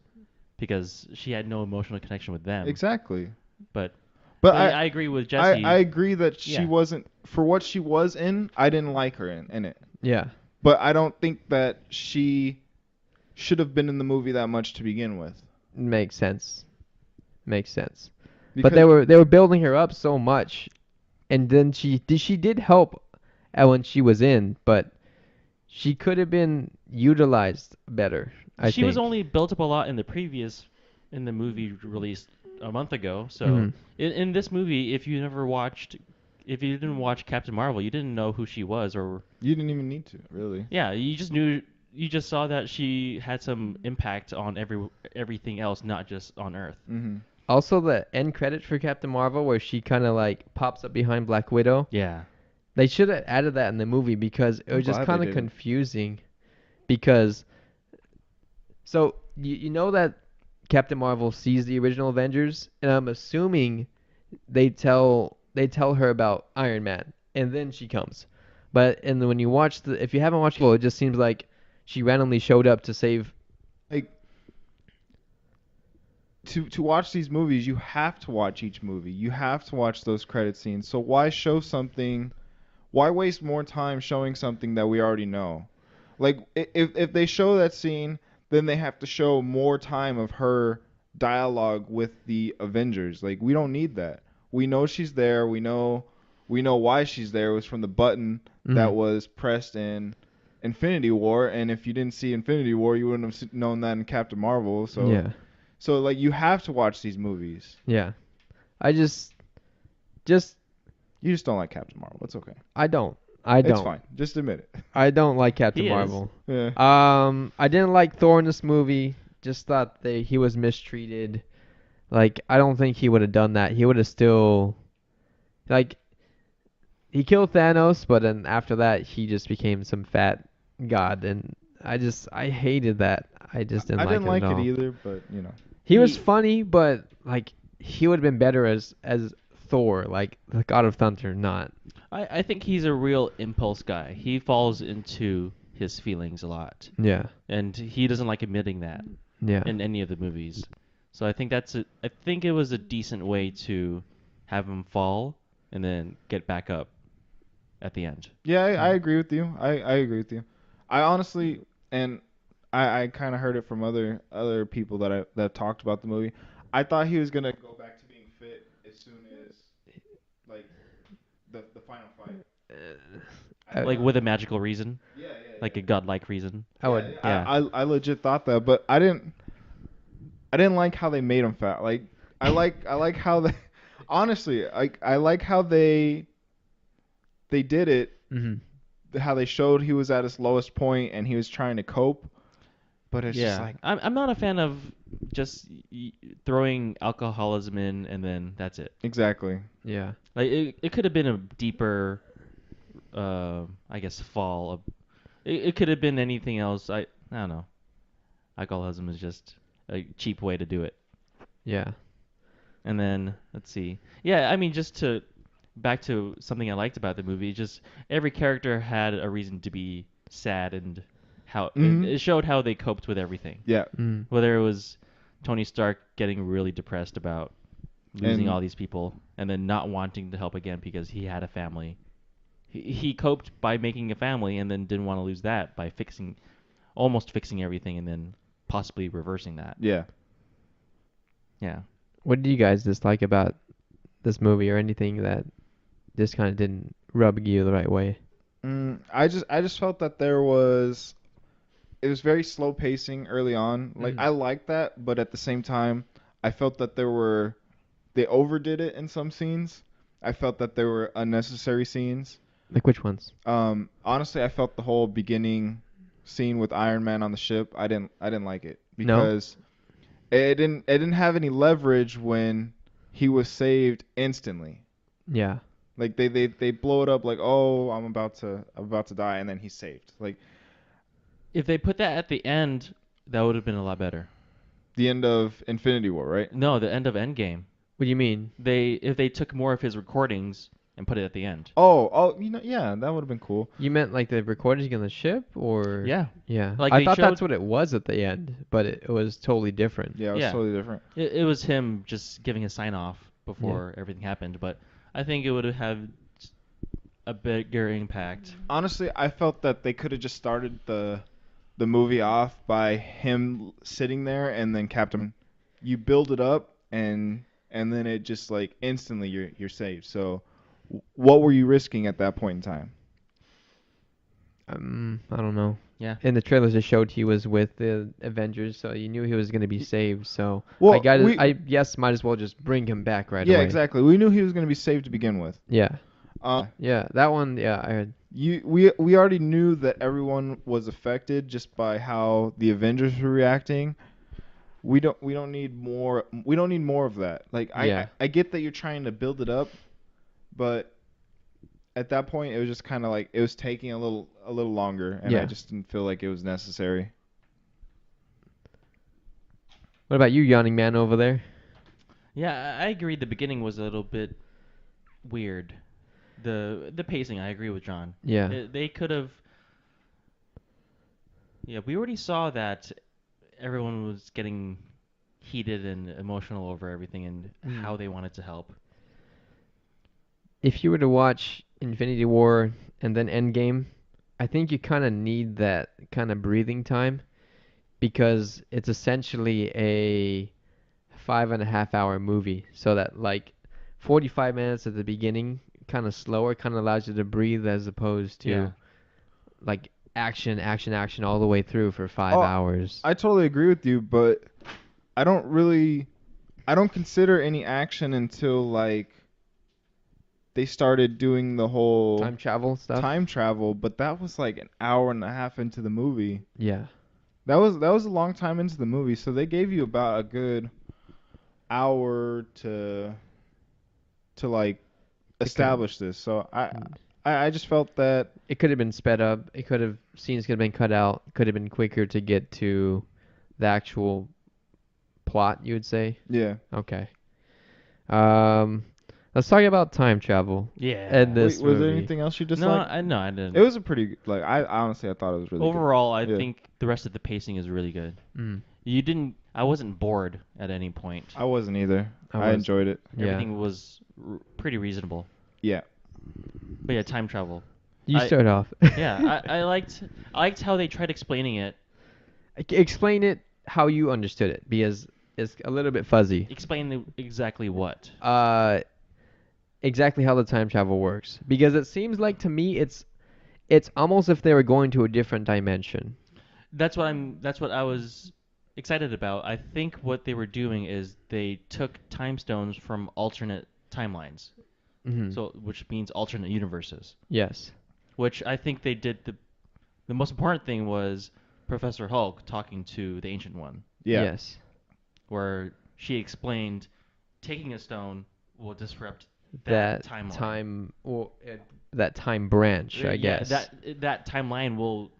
because she had no emotional connection with them. exactly. But But I agree with I Jesse. agree that she Yeah. wasn't for what she was in. I didn't like her in it. Yeah. But I don't think that she should have been in the movie that much to begin with. Makes sense. Makes sense. But Because they were building her up so much, and then she did help when she was in, but she could have been utilized better. I She was think. only built up a lot in the movie released a month ago. So Mhm. in this movie, if you didn't watch Captain Marvel, you didn't know who she was, or you didn't even need to, really. yeah, you just saw that she had some impact on everything else, not just on Earth. Mm-hmm. Also, the end credit for Captain Marvel, where she kind of like pops up behind Black Widow. Yeah. They should have added that in the movie because it I'm was just glad they kind of didn't. confusing. Because so you know that Captain Marvel sees the original Avengers, and I'm assuming they tell her about Iron Man, and then she comes. But and when you watch if you haven't watched it just seems like she randomly showed up to save. Like to watch these movies, you have to watch each movie. You have to watch those credit scenes. So why show something? Why waste more time showing something that we already know? Like if they show that scene, then they have to show more time of her dialogue with the Avengers. Like we don't need that. We know she's there. We know why she's there. It was from the button that Mhm. was pressed in Infinity War, and if you didn't see Infinity War, you wouldn't have known that in Captain Marvel. Yeah, So like you have to watch these movies. yeah. I just You just don't like Captain Marvel. It's okay. I don't. I It's don't. fine. Just admit it. I don't like Captain He is. Marvel. Yeah. I didn't like Thor in this movie. Just thought he was mistreated. Like I don't think he would have done that. He would have still like he killed Thanos, but then after that he just became some fat god, and I hated that. I just didn't I like didn't it like at it all. either, but He was He funny, but like he would have been better as Thor, like the God of Thunder, not. I think he's a real impulse guy. He falls into his feelings a lot, Yeah, and he doesn't like admitting that yeah, in any of the movies. So I think it was a decent way to have him fall and then get back up at the end. yeah, I agree with you. I agree with you. I honestly, and I kind of heard it from other people that talked about the movie. I thought he was gonna go back to being fit as soon as like the final fight. I Uh, Like thought. with a magical reason, Yeah, like yeah, a godlike reason. I yeah. would. Yeah, Yeah. I legit thought that, but I didn't like how they made him fat. Like I like how they honestly I like how they did it. Mhm. How they showed he was at his lowest point and he was trying to cope, but it's just Yeah, like I'm not a fan of just throwing alcoholism in and then that's it. exactly. Yeah. Like it could have been a deeper, I guess, fall. It could have been anything else. I don't know. Alcoholism is just a cheap way to do it. Yeah. And then let's see. Yeah, I mean, just to back to something I liked about the movie, just every character had a reason to be sad and how Mhm. it showed how they coped with everything. Yeah, Mm. Whether it was Tony Stark getting really depressed about losing and all these people and then not wanting to help again because he had a family. He coped by making a family and then didn't want to lose that by almost fixing everything and then possibly reversing that. yeah. Yeah. What do you guys dislike about this movie, or anything that just kind of didn't rub you the right way? I just felt that it was very slow pacing early on. Like Mhm. I like that, but at the same time, I felt that they overdid it in some scenes. I felt that there were unnecessary scenes. Like which ones? Honestly, I felt the whole beginning scene with Iron Man on the ship. I didn't like it No. because it didn't have any leverage when he was saved instantly. Yeah. Like they blow it up like, oh, I'm about to die, and then he's saved. Like If they put that at the end, that would have been a lot better. the end of Infinity War, right? No, the end of Endgame. What do you mean? If they took more of his recordings and put it at the end. Oh, yeah, that would have been cool. You meant like the recordings on the ship, or? Yeah. Yeah. Like I they thought showed that's what it was at the end, but it was totally different. Yeah, it was Yeah. totally different. It was him just giving a sign off before everything happened, but I think it would have had a bigger impact. Honestly, I felt that they could have just started the movie off by him sitting there and then Captain. You build it up and then it just like instantly you're saved. So, what were you risking at that point in time? I don't know. Yeah. In the trailers, it showed he was with the Avengers, so you knew he was gonna be saved. So Well, we I guess might as well just bring him back right yeah, away. exactly. We knew he was going to be saved to begin with. Yeah. Uh, Yeah. That one. Yeah. I heard. we already knew that everyone was affected just by how the Avengers were reacting. We don't need more. We don't need more of that. Like Yeah. I get that you're trying to build it up, but at that point it was just kind of like it was taking a little longer, and I Yeah. just didn't feel like it was necessary. What about you, yawning man over there? Yeah, I agree. The beginning was a little bit weird. The pacing, I agree with John. Yeah. They could have. Yeah, we already saw that everyone was getting heated and emotional over everything and Mm. how they wanted to help. If you were to watch Infinity War and then Endgame, I think you kind of need that kind of breathing time, because it's essentially a 5.5 hour movie. So that like 45 minutes at the beginning, kind of slower, kind of allows you to breathe, as opposed to Yeah. like action, action, action all the way through for 5 hours. I totally agree with you, but I don't really I don't consider any action until like they started doing the whole Time travel stuff. time travel, but that was like an hour and a half into the movie. Yeah. That was a long time into the movie, so they gave you about a good hour to like establish this. So I just felt that It could have been sped up. It could have Scenes could have been cut out. Could have been quicker to get to the actual plot, you would say. yeah. Okay. Um, let's talk about time travel. Yeah. And this Wait, was there movie. anything else you No, disliked? I didn't. It was a pretty like I honestly I thought it was really good. Overall, I Yeah. think the rest of the pacing is really good. Mm, I wasn't bored at any point. I wasn't either. I I was- enjoyed it. yeah. Everything was pretty reasonable. Yeah. But yeah, time travel. You I- start off. Yeah, I liked how they tried explaining it. Explain it how you understood it because it's a little bit fuzzy. Explain exactly what. Uh, exactly how the time travel works because it seems like to me it's almost if they were going to a different dimension. That's what I was excited about. I think what they were doing is they took time stones from alternate timelines. Hmm. So which means alternate universes. Yes. Which I think they did the most important thing was Professor Hulk talking to the Ancient One, Yeah. Yes. where she explained taking a stone will disrupt that That timeline. time, well, that time branch, I Yeah, guess. that timeline will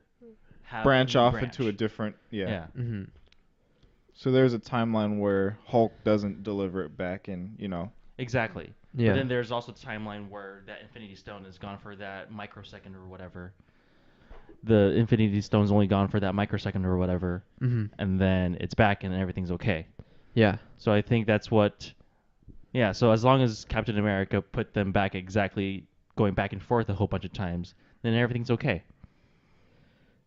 have a Branch new off into a branch. different. Yeah. Yeah, Hmm. So there's a timeline where Hulk doesn't deliver it back, and exactly. But Yeah. then there's also the timeline where that Infinity Stone is gone for that microsecond or whatever. The Infinity Stone's only gone for that microsecond or whatever, Hmm. and then it's back and everything's okay. Yeah. So I think that's what. Yeah. So as long as Captain America put them back exactly, going back and forth a whole bunch of times, then everything's okay.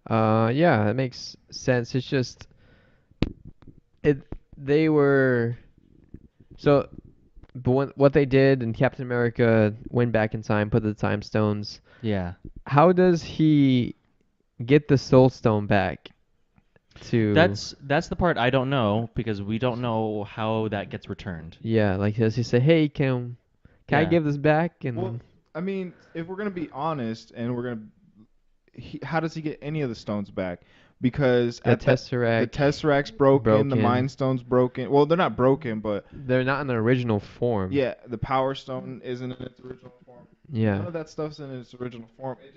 Yeah, that makes sense. It's just it. They were so, but what they did, and Captain America went back in time, put the time stones. Yeah. How does he get the Soul Stone back to? That's the part I don't know because we don't know how that gets returned. Yeah, like does he say, "Hey, can I Yeah. give this back?" well, And I mean, if we're gonna be honest, and how does he get any of the stones back? Because the at that the Tesseract Tesseract's broken, the broken. Mind Stone's broken. Well, they're not broken, but They're not in the original form. yeah, the Power Stone isn't in its original form. Yeah. None of that stuff's in its original form. It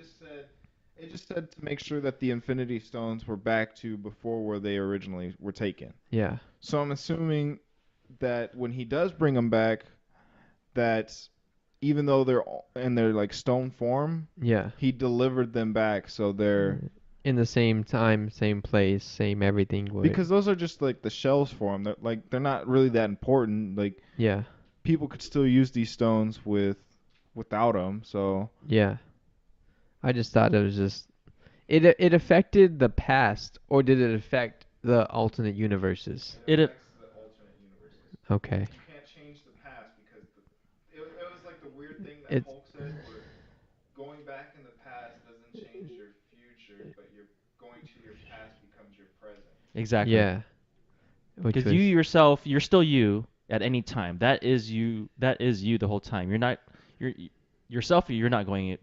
just said to make sure that the Infinity Stones were back to before where they originally were taken. Yeah. So I'm assuming that when he does bring them back, that even though they're in their like stone form, Yeah. he delivered them back so they're In the same time, same place, same everything. because those are just like the shells for them. They're not really that important. Like Yeah. people could still use these stones without them. So Yeah. I just thought it was just it affected the past, or did it affect the alternate universes? it It affects the alternate universes. Okay. You can't change the past because it was like the weird thing that It's Hulk said, where going back in the past doesn't change your future, but you're going to your past becomes your present. exactly. yeah, which Because was you yourself, you're still you at any time. That is you. That is you the whole time. You're not. You're yourself. You're not going.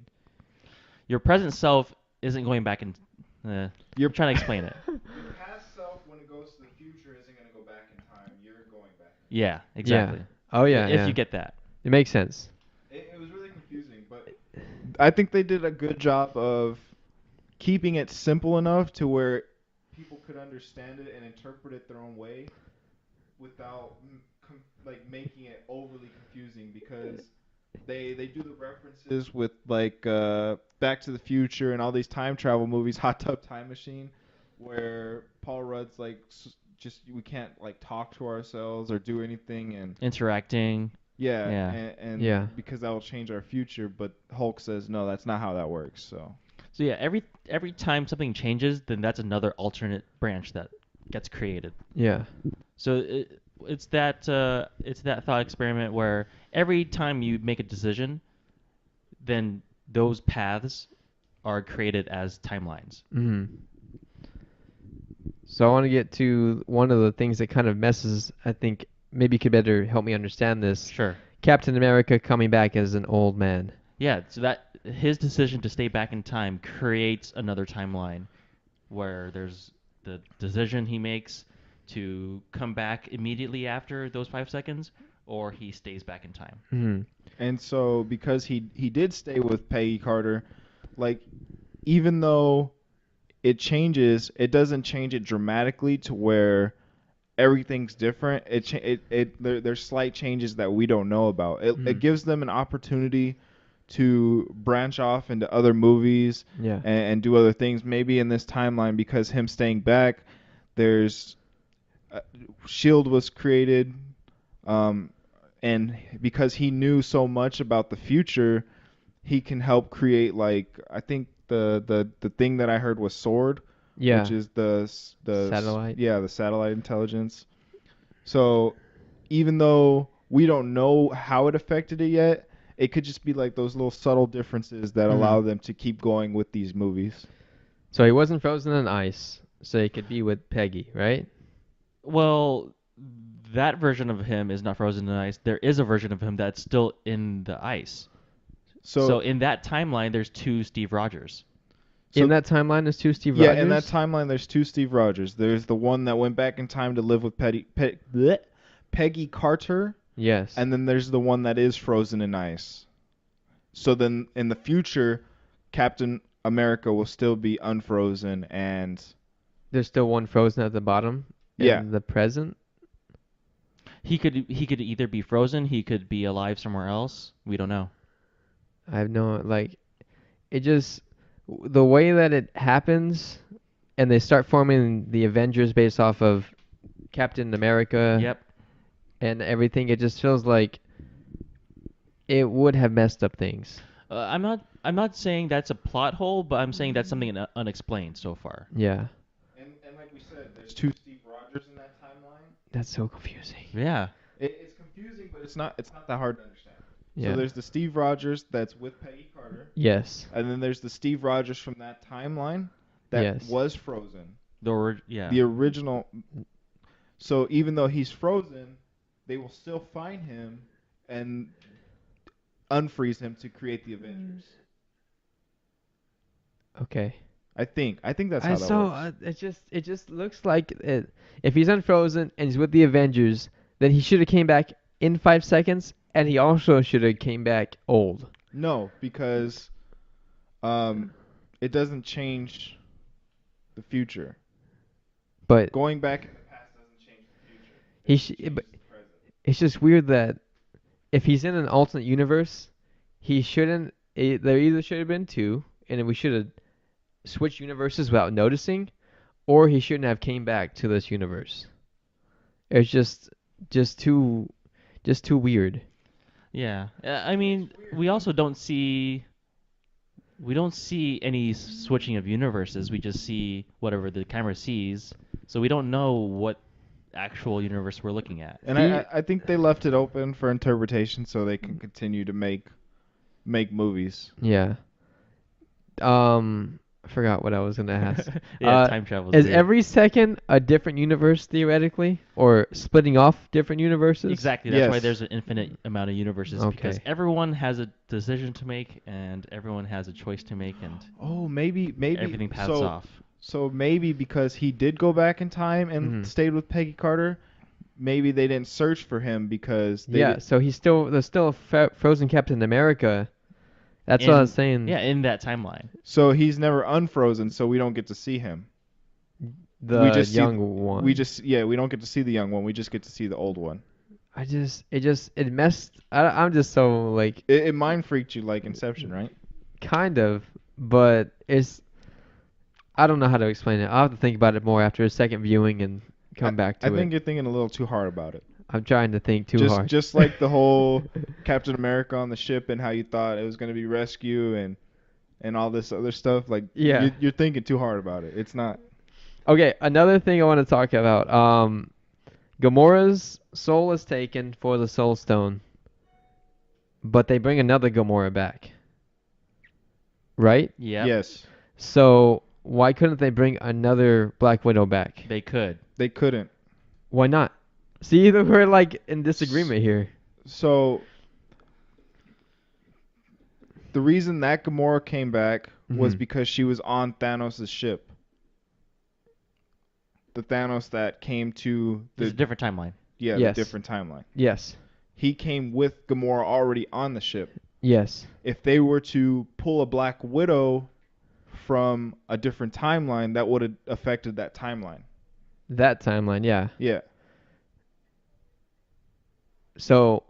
Your present self isn't going back in. Your I'm trying to explain it. your past self, when it goes to the future, isn't going to go back in time. You're going back in time. Yeah, yeah. exactly. Oh yeah, If yeah. you get that. It makes sense. It was really confusing, but I think they did a good job of keeping it simple enough to where people could understand it and interpret it their own way without like making it overly confusing, because they do the references with like Back to the Future and all these time travel movies, Hot Tub Time Machine, where Paul Rudd's like just we can't like talk to ourselves or do anything, and Interacting. yeah, Yeah. and Yeah. because that will change our future, but Hulk says no, that's not how that works. So So yeah, every time something changes, then that's another alternate branch that gets created. Yeah. So it's that thought experiment where every time you make a decision, then those paths are created as timelines. Hmm. So I want to get to one of the things that kind of messes. I think maybe you could better help me understand this. Sure. Captain America coming back as an old man. Yeah, so that his decision to stay back in time creates another timeline where there's the decision he makes to come back immediately after those 5 seconds, or he stays back in time. Hmm. and so because he did stay with Peggy Carter, like even though it changes, it doesn't change it dramatically to where everything's different. There's slight changes that we don't know about. It Hmm. gives them an opportunity to branch off into other movies Yeah. and do other things. Maybe in this timeline, because him staying back, there's uh, Shield was created, um, and because he knew so much about the future, he can help create like I think the thing that I heard was Sword, which Yeah. is Satellite. yeah, the satellite intelligence. So even though we don't know how it affected it yet, it could just be like those little subtle differences that Hmm. allow them to keep going with these movies. So he wasn't frozen in ice, so he could be with Peggy, right? Well, that version of him is not frozen in ice. There is a version of him that's still in the ice. So So in that timeline, there's two Steve Rogers. In so that timeline, is two Steve yeah, in that Rogers. timeline there's two Steve Rogers. There's the one that went back in time to live with Peggy Carter, Yes. and then there's the one that is frozen in ice. So then in the future, Captain America will still be unfrozen and There's still one frozen at the bottom yeah. in the present. He could either be frozen, he could be alive somewhere else. We don't know. I have no like. It just the way that it happens, and they start forming the Avengers based off of Captain America Yep. and everything. It just feels like it would have messed up things. I'm not saying that's a plot hole, but I'm saying that's something unexplained so far. Yeah, And like we said, there's two Steve Rogers in that timeline. that's so confusing. Yeah. It's confusing, but it's not that hard to understand. Yeah. So there's the Steve Rogers that's with Peggy Carter, Yes. and then there's the Steve Rogers from that timeline that Yes. was frozen. Yeah. The original. So even though he's frozen, they will still find him and unfreeze him to create the Avengers. Okay. I think that's how that So works. it just looks like it. If he's unfrozen and he's with the Avengers, then he should have came back in 5 seconds, and he also should have came back old. No, because it doesn't change the future. But Going back in the past doesn't change the future. he It sh- changes but the present. it's just weird that if he's in an alternate universe, he shouldn't. There either should have been two, and we should have switched universes without noticing, or he shouldn't have came back to this universe. It's just too just too weird. Yeah. I mean, we don't see any switching of universes. We just see whatever the camera sees. So we don't know what actual universe we're looking at. And He- I think they left it open for interpretation so they can continue to make movies. Yeah. I forgot what I was gonna ask. Yeah, time travel Is weird. every second a different universe theoretically, or splitting off different universes? Exactly. That's why Yes. there's an infinite amount of universes because Okay. everyone has a decision to make and everyone has a choice to make and Oh, maybe everything paths so off. so maybe because he did go back in time and Mhm. stayed with Peggy Carter, maybe they didn't search for him because they Yeah. di- So there's still a frozen Captain America. That's what I was saying. Yeah, in that timeline. so he's never unfrozen, so we don't get to see him. The we just young see, one. we don't get to see the young one. We just get to see the old one. It messed. I'm just so like It mind freaked you like Inception, right? kind of, but I don't know how to explain it. I'll have to think about it more after a second viewing and come back to I think it. you're thinking a little too hard about it. I'm trying to think too just hard. just like the whole Captain America on the ship and how you thought it was going to be rescue and all this other stuff. Like Yeah. you're thinking too hard about it. It's not. Okay, another thing I want to talk about. Gamora's soul is taken for the Soul Stone, but they bring another Gamora back. Right? Yep. Yes, So why couldn't they bring another Black Widow back? They could. they couldn't. Why not? See, we're like in disagreement here. So the reason that Gamora came back was Mhm. because she was on Thanos' ship. The Thanos that came to It's a the different timeline. Yes. the different timeline. Yes. He came with Gamora already on the ship. Yes. If they were to pull a Black Widow from a different timeline, that would have affected that timeline. That timeline, yeah. Yeah. So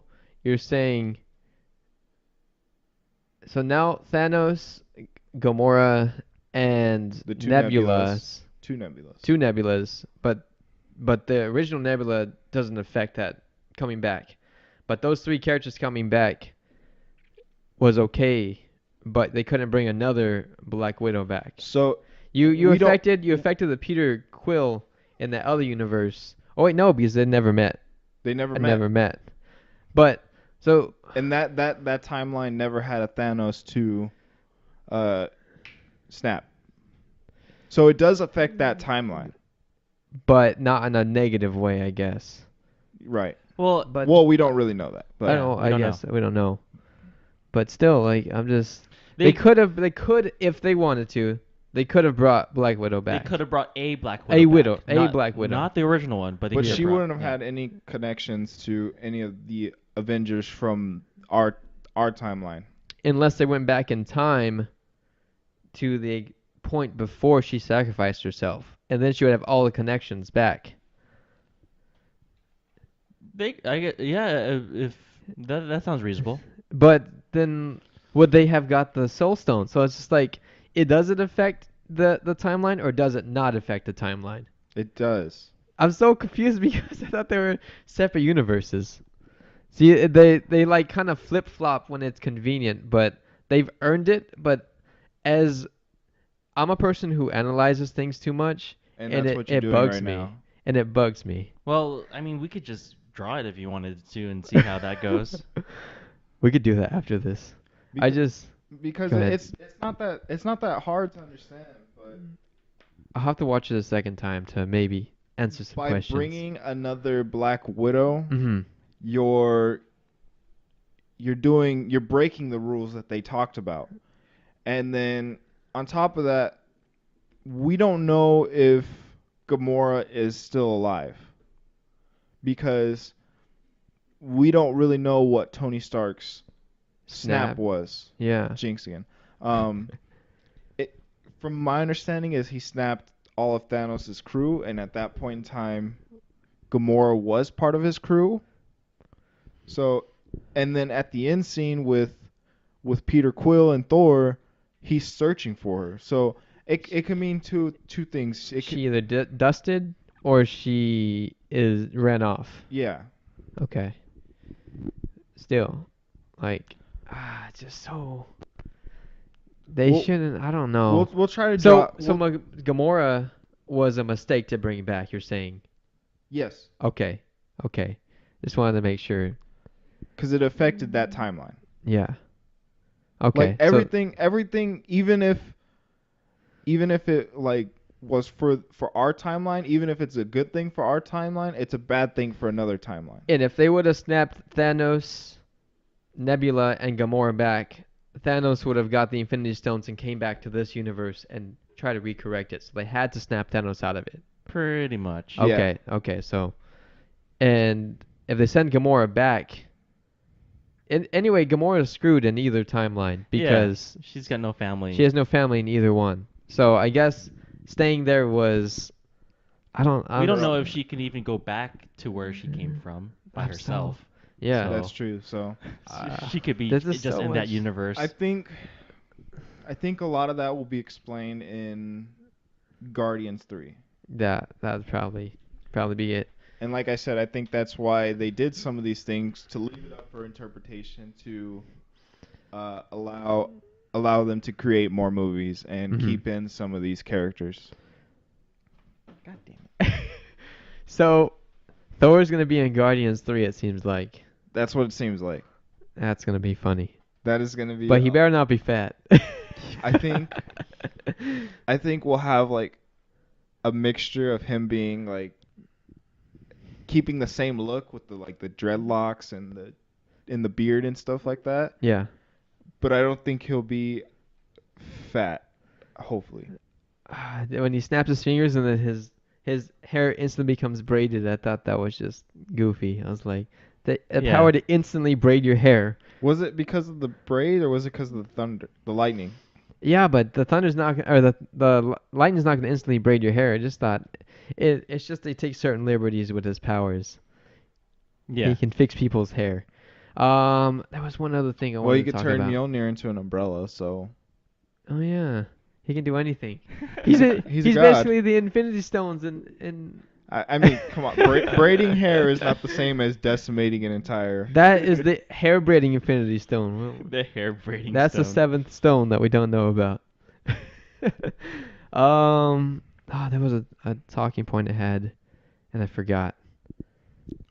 you're saying so now Thanos, Gamora, and The two Nebula, nebulas. Two nebulas. two nebulas, but the original Nebula doesn't affect that coming back. But those three characters coming back was okay, but they couldn't bring another Black Widow back. So You We don't. affected the Peter Quill in that other universe. Oh wait, no, because they never met. They never I met. never met. But so, And that timeline never had a Thanos to uh snap. So it does affect that timeline. but not in a negative way, I guess. Right. Well, But Well, we don't really know that. I But don't. we I don't guess we don't know. But still, like I'm just. they They could if they wanted to. They could have brought Black Widow they back. could have brought a Black A Widow back. widow, a Not, Black Widow. not the original one, but they but could have she brought- wouldn't have yeah. had any connections to any of the Avengers from our timeline. Unless they went back in time to the point before she sacrificed herself, and then she would have all the connections back. If that sounds reasonable. But then would they have got the Soul Stone? So it's just like, does it affect the timeline or does it not affect the timeline? It does. I'm so confused because I thought they were separate universes. See, they like kind of flip flop when it's convenient, but they've earned it. But as I'm a person who analyzes things too much, And and that's it, what you're it doing bugs right me, now. and it bugs me. Well, I mean, we could just draw it if you wanted to and see how that goes. We could do that after this. I Because, just because Go ahead. it's not that hard to understand, but I'll have to watch it a second time to maybe answer some by questions. bringing another Black Widow, Mm-hmm. you're breaking the rules that they talked about. And then on top of that, we don't know if Gamora is still alive because we don't really know what Tony Stark's snap was. Yeah. Jinx again. It, from my understanding, is he snapped all of Thanos' crew, and at that point in time, Gamora was part of his crew. So, and then at the end scene with Peter Quill and Thor, he's searching for her. So it can mean two things. It She could, either dusted or she ran off. yeah. Okay. Still, like, it's just so. They Well, shouldn't. I don't know. We'll try to So draw. Gamora was a mistake to bring back. You're saying? Yes, Okay. Okay. Just wanted to make sure. because it affected that timeline. Yeah. Okay. Like everything, even if it like was for our timeline, even if it's a good thing for our timeline, it's a bad thing for another timeline. And if they would have snapped Thanos, Nebula, and Gamora back, Thanos would have got the Infinity Stones and came back to this universe and tried to recorrect it. So they had to snap Thanos out of it. Pretty much. Yeah. Okay. Okay. So, and if they send Gamora back, anyway, Gamora is screwed in either timeline because Yeah, she's got no family. she has no family in either one. So I guess staying there was, I don't We don't know. know if she can even go back to where she came from by herself. Yeah. So- That's true. So She could be this is just so in much- that universe. I think a lot of that will be explained in Guardians 3. That'd probably be it. And like I said, I think that's why they did some of these things to leave it up for interpretation to allow them to create more movies and Mhm. keep in some of these characters. God damn it. So Thor's gonna be in Guardians 3. It seems like That's what it seems like. that's gonna be funny. That is gonna be. But he better not be fat. I think we'll have like a mixture of him being like keeping the same look with the dreadlocks and the beard and stuff like that. Yeah. But I don't think he'll be fat. Hopefully. When he snaps his fingers and then his hair instantly becomes braided, I thought that was just goofy. I was like, the Yeah. power to instantly braid your hair. Was it because of the braid or was it because of the lightning? Yeah, but the thunder's not, or the lightning's not gonna instantly braid your hair. I just thought it's just they take certain liberties with his powers. Yeah. He can fix people's hair. There was one other thing I Well, wanted you to could talk turn about. Mjolnir into an umbrella, so Oh yeah, he can do anything. He's a He's god. basically the Infinity Stones and I mean, come on, braiding hair is not the same as decimating an entire. that is the hair braiding Infinity Stone. The hair braiding That's stone. the seventh stone that we don't know about. There was a talking point I had, and I forgot.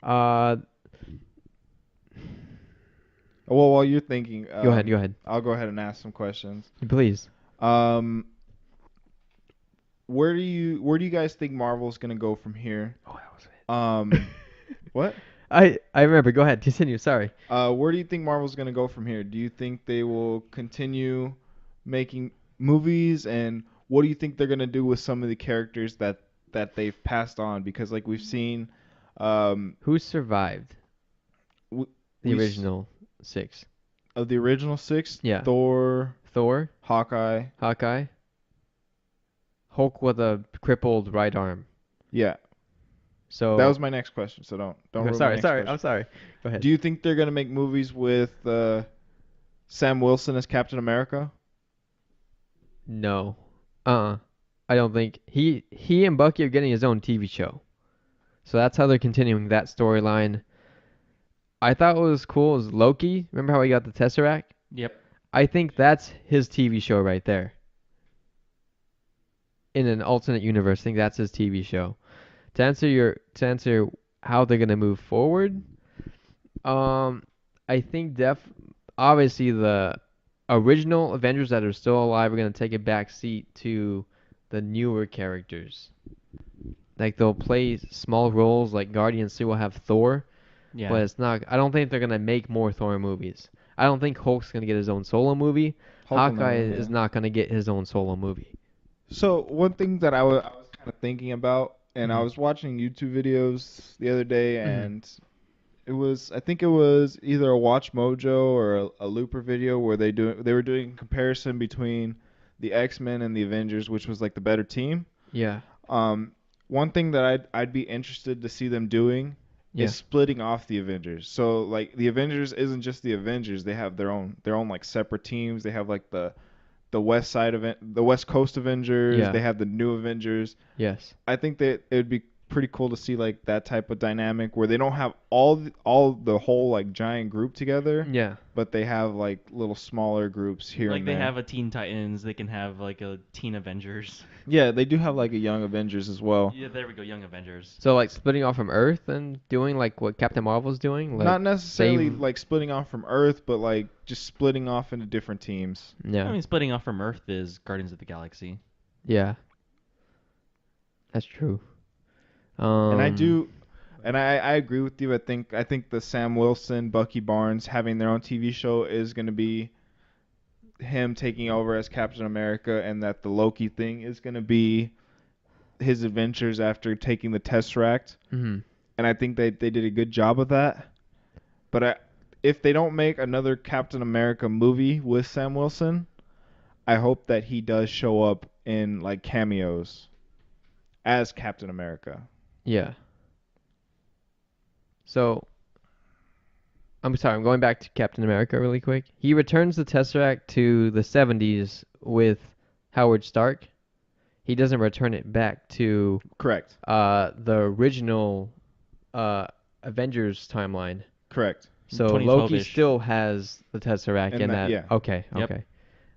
Uh, Well, while you're thinking, Go ahead. Go ahead. I'll go ahead and ask some questions. Please. Um, where do you guys think Marvel's gonna go from here? Oh, that was Um, it. what? I remember. Go ahead. Continue. Sorry. Where do you think Marvel's gonna go from here? Do you think they will continue making movies, and what do you think they're gonna do with some of the characters that they've passed on? Because like we've seen, um, Who survived w- the we original six? of the original six, Yeah. Thor, Thor, Hawkeye, Hawkeye, Hulk with a crippled right arm. yeah. So That was my next question. So don't ruin my sorry, next sorry. question. I'm sorry. Go ahead. Do you think they're gonna make movies with Sam Wilson as Captain America? No. I don't think he and Bucky are getting his own TV show. So that's how they're continuing that storyline. I thought what was cool is Loki. Remember how he got the Tesseract? Yep. I think that's his TV show right there. In an alternate universe, I think that's his TV show. To answer how they're gonna move forward, I think obviously the original Avengers that are still alive are gonna take a back seat to the newer characters. Like they'll play small roles, like Guardians 2 will have Thor, Yeah. but it's not. I don't think they're gonna make more Thor movies. I don't think Hulk's gonna get his own solo movie. Hulk will Hawkeye never, is yeah. not gonna get his own solo movie. So one thing that I was kind of thinking about, and I Mhm. was watching YouTube videos the other day, Mhm. and I think it was either a Watch Mojo or a Looper video where they were doing comparison between the X-Men and the Avengers, which was like the better team. Yeah. Um, one thing that I'd be interested to see them doing Yeah. is splitting off the Avengers. So like the Avengers isn't just the Avengers; they have their own like separate teams. They have like the the West Coast Avengers. Yeah. They have the new Avengers. Yes. I think that it would be pretty cool to see like that type of dynamic where they don't have the whole like giant group together, Yeah. but they have like little smaller groups here Like and they there. have a Teen Titans, they can have like a Teen Avengers. Yeah, they do have like a Young Avengers as well. Yeah, there we go, Young Avengers. So like splitting off from Earth and doing like what Captain Marvel's doing, like Not necessarily save. like splitting off from Earth, but like just splitting off into different teams. Yeah. I mean, splitting off from Earth is Guardians of the Galaxy. Yeah. That's true. And I agree with you. I think the Sam Wilson, Bucky Barnes having their own TV show is going to be him taking over as Captain America, and that the Loki thing is going to be his adventures after taking the Tesseract. Mhm. And I think they did a good job of that. But if they don't make another Captain America movie with Sam Wilson, I hope that he does show up in like cameos as Captain America. Yeah. So I'm sorry, I'm going back to Captain America really quick. He returns the Tesseract to the 70s with Howard Stark. He doesn't return it back to Correct. the original Avengers timeline. Correct. So Loki 2012-ish. still has the Tesseract And in that- that. yeah. Okay, Yep. okay.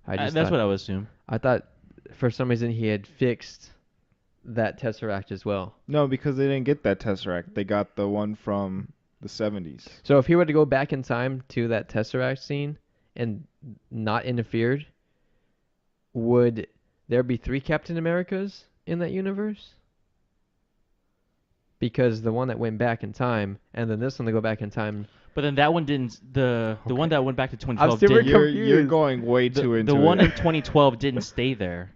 I just That's thought, what I would assume. I thought for some reason he had fixed that Tesseract as well. No, because they didn't get that Tesseract. They got the one from the 70s. So if he were to go back in time to that Tesseract scene and not interfered, would there be 3 Captain Americas in that universe? Because the one that went back in time, and then this one to go back in time. But then that one didn't. The one Okay. that went back to 2012 super didn't. You're confused. going way too into The one it. in 2012 didn't stay there.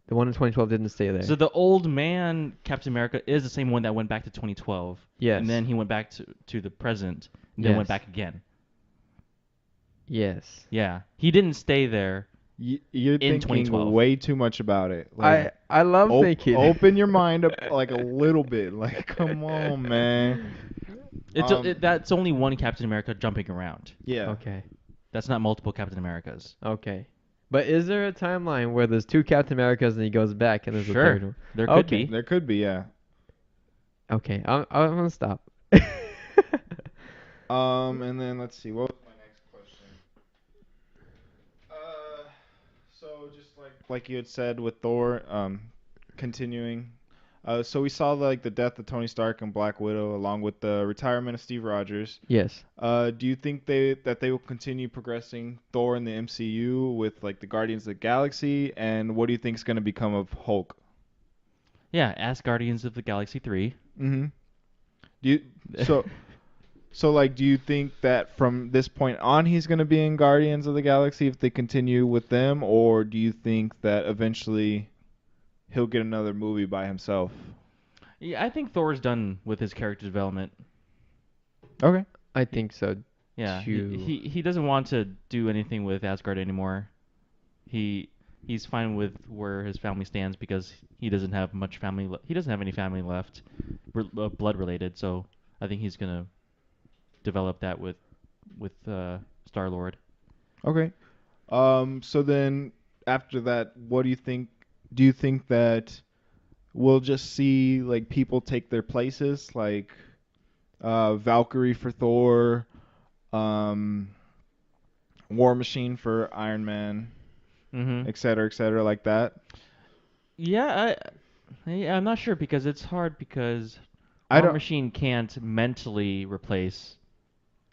The one in 2012 didn't stay there. So the old man Captain America is the same one that went back to 2012. Yes. And then he went back to the present, and then went Yes. back again. Yes. Yeah, he didn't stay there. You're In thinking 2012. way too much about it. Like, I love thinking. open your mind up like a little bit. Like, come on, man. That's only one Captain America jumping around. Yeah. Okay. That's not multiple Captain Americas. Okay. But is there a timeline where there's 2 Captain Americas and he goes back and there's a Sure. third one? There could Okay. be. There could be, yeah. Okay. I'm gonna stop. And then let's see. What was my next question? So So just like you had said with Thor, continuing. So we saw like the death of Tony Stark and Black Widow, along with the retirement of Steve Rogers. Yes. Do you think they will continue progressing Thor in the MCU with like the Guardians of the Galaxy? And what do you think is going to become of Hulk? Yeah, ask Guardians of the Galaxy 3. Mm-hmm. Do you so so like do you think that from this point on he's going to be in Guardians of the Galaxy if they continue with them, or do you think that eventually he'll get another movie by himself? Yeah, I think Thor's done with his character development. Okay. I He- think so Yeah, too. he doesn't want to do anything with Asgard anymore. He he's fine with where his family stands because he doesn't have much family. He doesn't have any family left, blood related. So I think he's gonna develop that with Star Lord. Okay. So then after that, what do you think? Do you think that we'll just see like people take their places, like Valkyrie for Thor, um, War Machine for Iron Man, Mm-hmm. et cetera, like that? Yeah, I'm not sure because it's hard because I War don't. Machine can't mentally replace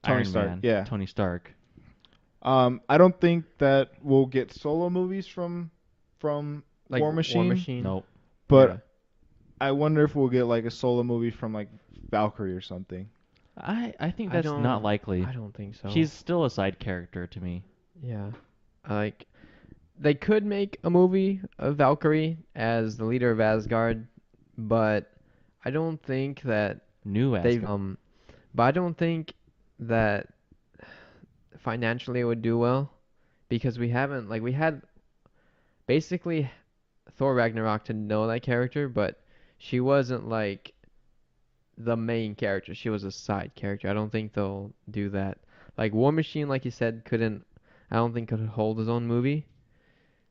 Tony Iron Stark, Man, yeah. Tony Stark. I don't think that we'll get solo movies from Like War War Machine, Machine. Nope. Yeah. but I wonder if we'll get like a solo movie from like Valkyrie or something. I think I that's not don't. likely. I don't think so. She's still a side character to me. Yeah. Like they could make a movie of Valkyrie as the leader of Asgard, but I don't think that New they Asgard. but I don't think that financially it would do well because we haven't like we had basically Thor Ragnarok to know that character, but she wasn't like the main character. She was a side character. I don't think they'll do that. Like War Machine, like you said, couldn't. I don't think could hold his own movie.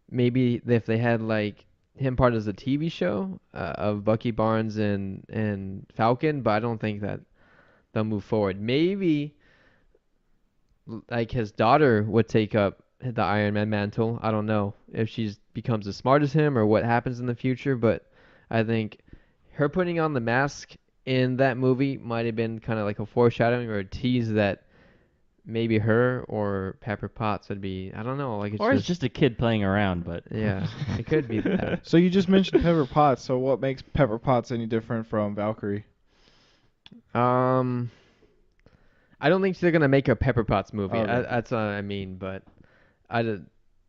Maybe if they had like him part as a TV show of Bucky Barnes and Falcon, but I don't think that they'll move forward. Maybe like his daughter would take up the Iron Man mantle. I don't know if she becomes as smart as him or what happens in the future, but I think her putting on the mask in that movie might have been kind of like a foreshadowing or a tease that maybe her or Pepper Potts would be. I don't know. Like it's Or it's just just a kid playing around, but yeah, it could be that. So you just mentioned Pepper Potts. So what makes Pepper Potts any different from Valkyrie? Um, I don't think they're gonna make a Pepper Potts movie. Okay. That's what I mean, but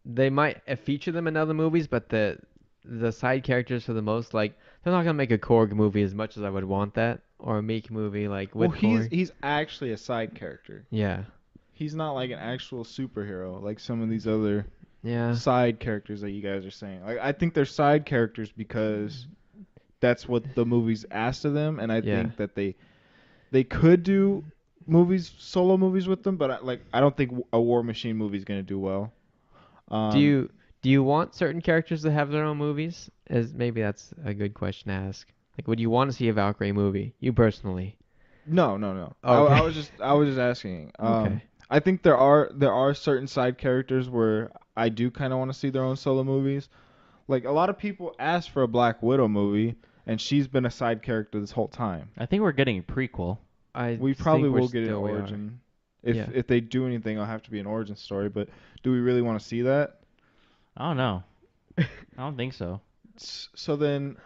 they might feature them in other movies, but the side characters for the most like they're not gonna make a Korg movie as much as I would want that or a Meek movie like Well, with Korg. he's actually a side character. Yeah, He's not like an actual superhero like some of these other yeah, side characters that you guys are saying. Like I think they're side characters because that's what the movies asked of them, and I yeah. think that they could do solo movies with them, but I don't think a War Machine movie is gonna do well. Do Um, you want certain characters to have their own movies? As maybe that's a good question to ask. Like, would you want to see a Valkyrie movie? You personally? no, no, no. Okay. I was just asking. Okay. I think there are certain side characters where I do kind of want to see their own solo movies. Like a lot of people ask for a Black Widow movie, and she's been a side character this whole time. I think we're getting a prequel. We probably think we're will get an still- we are. origin. Yeah. If they do anything, it'll have to be an origin story. But do we really want to see that? I don't know. I don't think so. So then,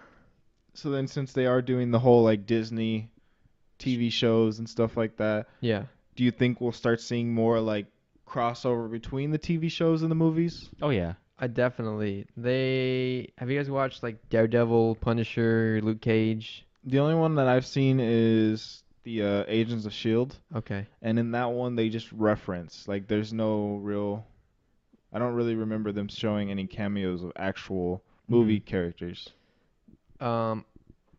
since they are doing the whole like Disney TV shows and stuff like that, Yeah. do you think we'll start seeing more like crossover between the TV shows and the movies? Oh yeah. I definitely. They have you guys watched like Daredevil, Punisher, Luke Cage? The only one that I've seen is the Agents of Shield, Okay. and in that one they just reference like there's no real. I don't really remember them showing any cameos of actual movie characters. Um,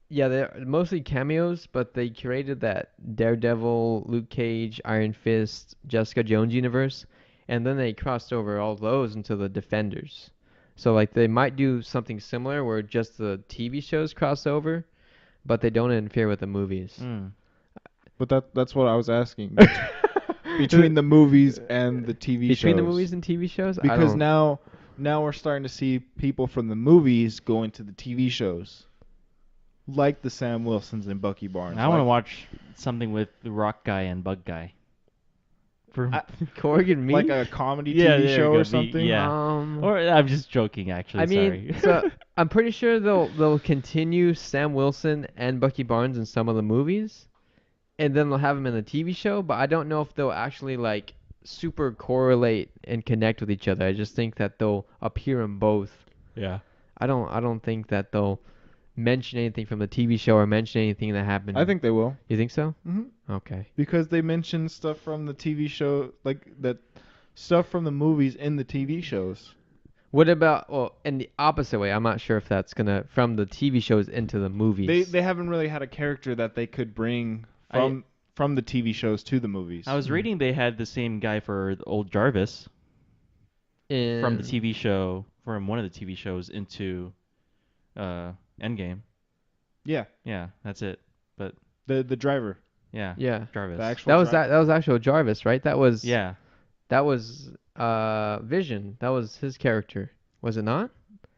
yeah, they're mostly cameos, but they curated that Daredevil, Luke Cage, Iron Fist, Jessica Jones universe, and then they crossed over all those into the Defenders. So like they might do something similar where just the TV shows cross over, but they don't interfere with the movies. Mm. But that's what I was asking. Between the movies and the TV shows. Between the movies and TV shows, I Because don't. now now we're starting to see people from the movies go into the TV shows, like the Sam Wilsons and Bucky Barnes. I want to watch something with the Rock guy and Bug guy. For Korg and me? like a comedy Yeah, TV there show you or go. something. Yeah. Or I'm just joking, actually. I mean, Sorry. so I'm pretty sure they'll continue Sam Wilson and Bucky Barnes in some of the movies, and then they'll have them in the TV show. But I don't know if they'll actually like super correlate and connect with each other. I just think that they'll appear in both. Yeah. I don't think that they'll mention anything from the TV show or mention anything that happened. I think they will. You think so? Hmm. Okay. Because they mention stuff from the TV show, like that stuff from the movies in the TV shows. What about in the opposite way? I'm not sure if that's gonna from the TV shows into the movies. They haven't really had a character that they could bring from the TV shows to the movies. I was reading they had the same guy for the old Jarvis from the TV show, from one of the TV shows into Endgame. Yeah, Yeah, that's it. But the driver, yeah, Yeah. Jarvis. the actual. That was driver. that was actual Jarvis, right? That was Yeah. That was Vision. That was his character, was it not?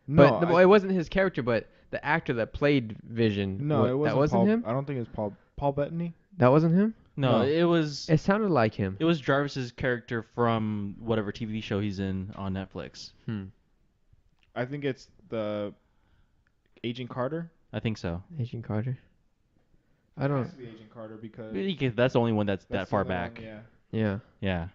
No, But it wasn't his character, but the actor that played Vision. no, it wasn't. That wasn't Paul, him. I don't think it was Paul Bettany. That wasn't him. No, No. it was It sounded like him. Jarvis's character from whatever TV show he's in on Netflix. I think it's the Agent Carter. I think so. Agent Carter. I It don't. has to be Agent Carter because That's the only one that's that the far other one, back. yeah. Yeah. Yeah.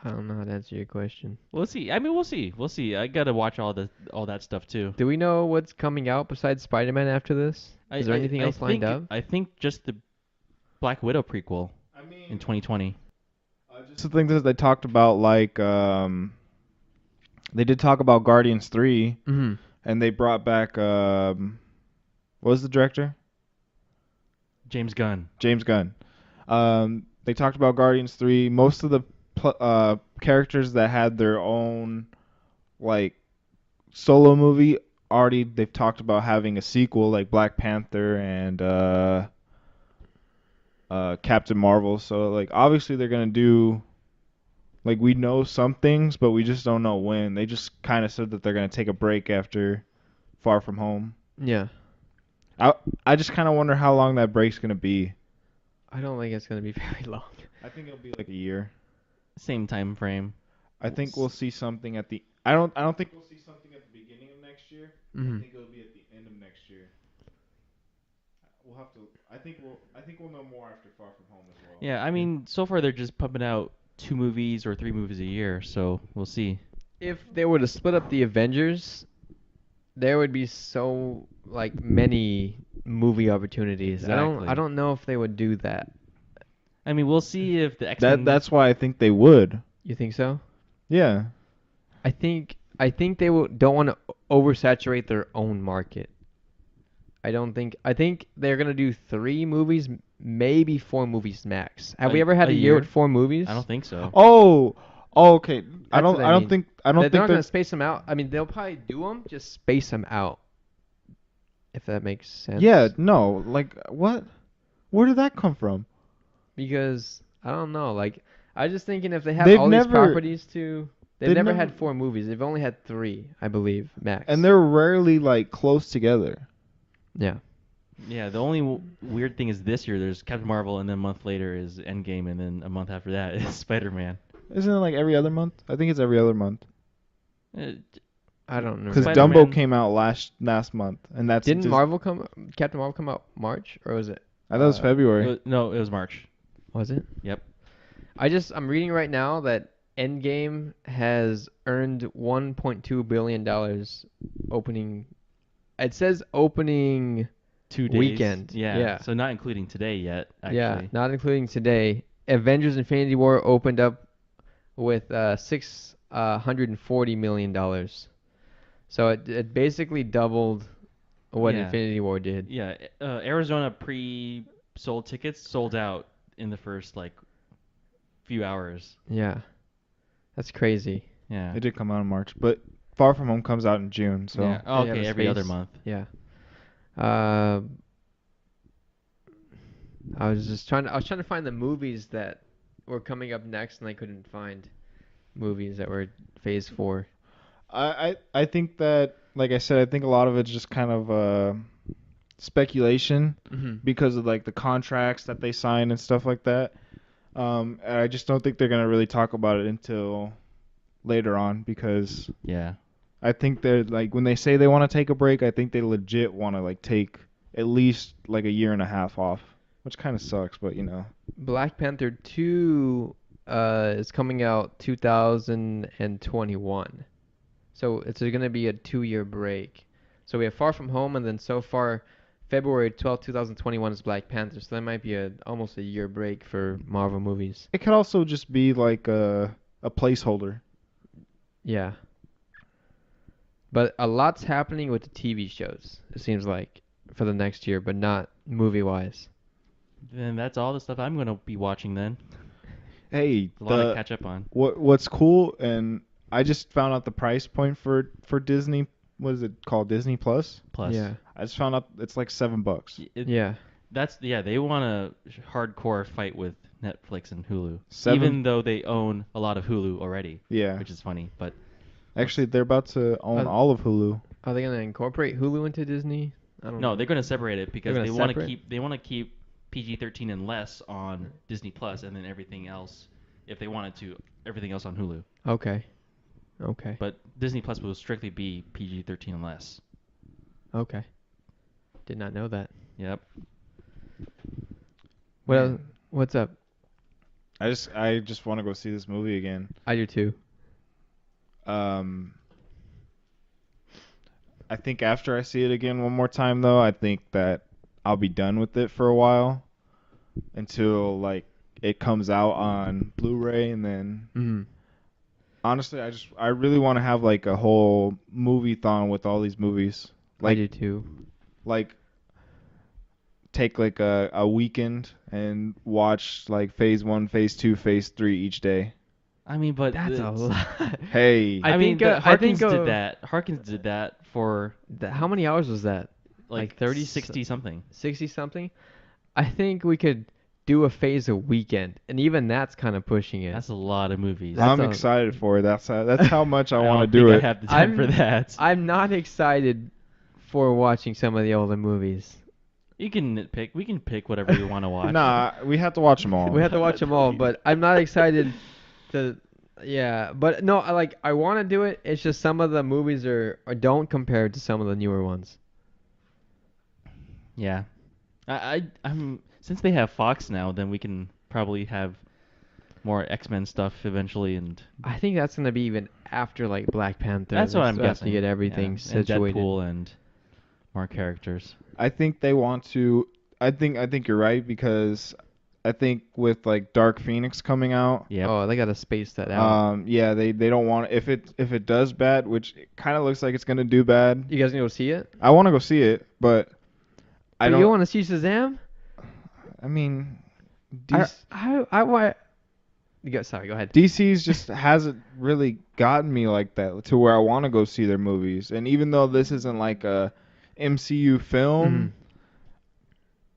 I don't know how to answer your question. We'll see. I mean, we'll see. We'll see. I gotta watch all that stuff too. Do we know what's coming out besides Spider-Man after this? Is there anything else lined up? I think just the Black Widow prequel I mean, in 2020. just the things that they talked about, like they did talk about Guardians 3, Mm-hmm. and they brought back what was the director? James Gunn. James Gunn. They talked about Guardians 3. Most of the characters that had their own like solo movie already, they've talked about having a sequel, like Black Panther and Captain Marvel. So like obviously they're gonna do, like, we know some things, but we just don't know when. They just kind of said that they're gonna take a break after Far From Home. Yeah. I just kind of wonder how long that break's gonna be. I don't think it's gonna be very long. I think it'll be like a year. Same time frame. I think we'll see something at the. I don't think we'll see something at the beginning of next year. Mm-hmm. I think it'll be at the end of next year. We'll have to. I think we'll know more after Far From Home as well. Yeah, I mean, so far they're just pumping out 2 movies or 3 movies a year, so we'll see. If they were to split up the Avengers, there would be so like many movie opportunities. Exactly. I don't know if they would do that. I mean, we'll see if the X-Men. That's why I think they would. You think so? Yeah. I think they don't want to oversaturate their own market. I think they're gonna do 3 movies, maybe 4 movies max. Have we ever had a a year year? with 4 movies? I don't think so. Oh, okay. I That's don't. what I I don't mean. think. They're not they're. gonna space them out. I mean, they'll probably do them, just space them out. If that makes sense. Yeah. No. Like what? Where did that come from? Because I don't know. Like I was just thinking if they have They've all never- these properties to, they've never never- had 4 movies. They've only had 3, I believe, max. And they're rarely like close together. yeah. Yeah, the only weird thing is this year there's Captain Marvel, and then a month later is Endgame, and then a month after that is Spider-Man. Isn't it like every other month? I think it's every other month. Uh, I don't know. Because Spider-Man- Dumbo came out last month, and that's Didn't just, Captain Marvel come out March, or was it? I thought it was February. no, it was March. Was it? Yep. I'm reading right now that Endgame has earned $1.2 billion opening. It says opening 2 days. weekend. Yeah. Yeah. So not including today yet, actually. Yeah, not including today. Avengers Infinity War opened up with $640 million. So it basically doubled what Yeah. Infinity War did. Yeah. Arizona pre-sold tickets sold out in the first, few hours. Yeah. That's crazy. Yeah. It did come out in March, but Far From Home comes out in June. So Yeah. Oh, They have okay, a every other space. month. Yeah. I was trying to find the movies that were coming up next and I couldn't find. movies that were Phase 4. I think that, like I said, I think a lot of it's just kind of speculation Mm-hmm. because of like the contracts that they sign and stuff like that. And I just don't think they're gonna really talk about it until later on because Yeah. I think they're like when they say they want to take a break, I think they legit want to like take at least like a year and a half off, which kind of sucks, but you know. Black Panther 2 is coming out 2021. So it's going to be a 2-year break. So we have Far From Home, and then so far February 12th, 2021 is Black Panther. So that might be almost a year break for Marvel movies. It could also just be like a placeholder. Yeah. But a lot's happening with the TV shows, it seems like, for the next year, but not movie-wise. Then that's all the stuff I'm gonna be watching then. Hey, A lot to catch up on. what's cool, and I just found out the price point for Disney. What is it called? Disney Plus. Plus. Yeah. I just found out it's like $7. Yeah. They want to hardcore fight with Netflix and Hulu, Seven. even though they own a lot of Hulu already, Yeah. which is funny. But Actually, they're about to own all of Hulu. Are they going to incorporate Hulu into Disney? I don't no, know. they're going to separate it because They're they gonna want to separate? keep PG-13 and less on Disney Plus, and then everything else, if they wanted to, everything else on Hulu. Okay. Okay. But Disney Plus will strictly be PG-13 and less. Okay. Did not know that. Yep. Well, Man. what's up? I just want to go see this movie again. I do too. I think after I see it again one more time, though, I think that I'll be done with it for a while until like it comes out on Blu-ray, and then Mm-hmm. honestly, I really want to have like a whole movie-thon with all these movies. I do too. Like take like a weekend and watch like phase 1, phase 2, phase 3 each day. I mean, but That's a lot. Hey, I mean, think, Harkins did that. Harkins did that for How many hours was that? like 30, 60 something. 60 something? I think we could do a phase a weekend, and even that's kind of pushing it. That's a lot of movies. That's I'm a- excited for it. That's how much I I want to don't do think it. I have the time for I'm- that. I'm not excited for watching some of the older movies. You can nitpick. We can pick whatever you want to watch. Nah, we have to watch them all. We have to watch them all, but I'm not excited to. Yeah, but no, I want to do it. It's just some of the movies are don't compare to some of the newer ones. Yeah. I'm since they have Fox now, then we can probably have more X-Men stuff eventually, and I think that's gonna be even after like Black Panther. that's what They I'm still have guessing. to get everything And situated. Deadpool and more characters. I think they want to. I think you're right because I think with like Dark Phoenix coming out, Yep. Oh, they gotta space that out. yeah, they don't want if it does bad, which it kind of looks like it's gonna do bad. You guys gonna go see it? I want to go see it, but I But don't. you want to see Shazam? I mean, I want. Sorry, go ahead. DC's just hasn't really gotten me like that to where I want to go see their movies. And even though this isn't like a MCU film, Mhm.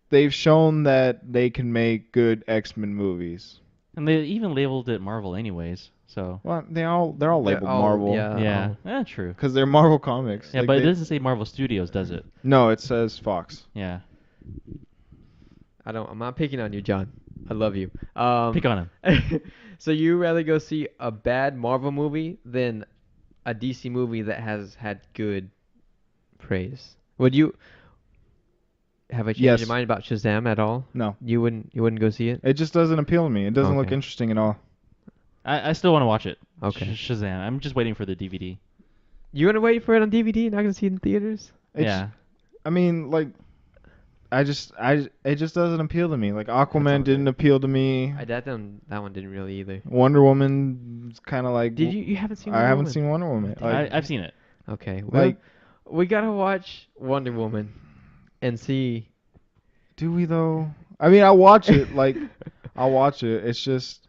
they've shown that they can make good X-Men movies. And they even labeled it Marvel anyways. So Well, they're all labeled all- Marvel. yeah. yeah, true. Because they're Marvel comics. Yeah, Like, but it they- doesn't say Marvel Studios, does it? No, it says Fox. Yeah. I'm not picking on you, John. I love you. Pick on him. So you rather go see a bad Marvel movie than a DC movie that has had good praise? Would you have I changed Yes. your mind about Shazam at all? No, You wouldn't go see it? it just doesn't appeal to me. It doesn't look Okay. interesting at all. I still want to watch it. Okay. Shazam. I'm just waiting for the DVD. You want to wait for it on DVD? Not gonna see it in theaters? Yeah. I mean, like, it just doesn't appeal to me. Like all Aquaman good. didn't appeal to me. That one didn't really either. Wonder Woman's kind of like. Did you haven't seen? I Wonder haven't Woman? seen Wonder Woman. Like, I've seen it. Okay. Well, like, we gotta watch Wonder Woman and see. do we though? I mean, I'll watch it. Like, I'll watch it. It's just.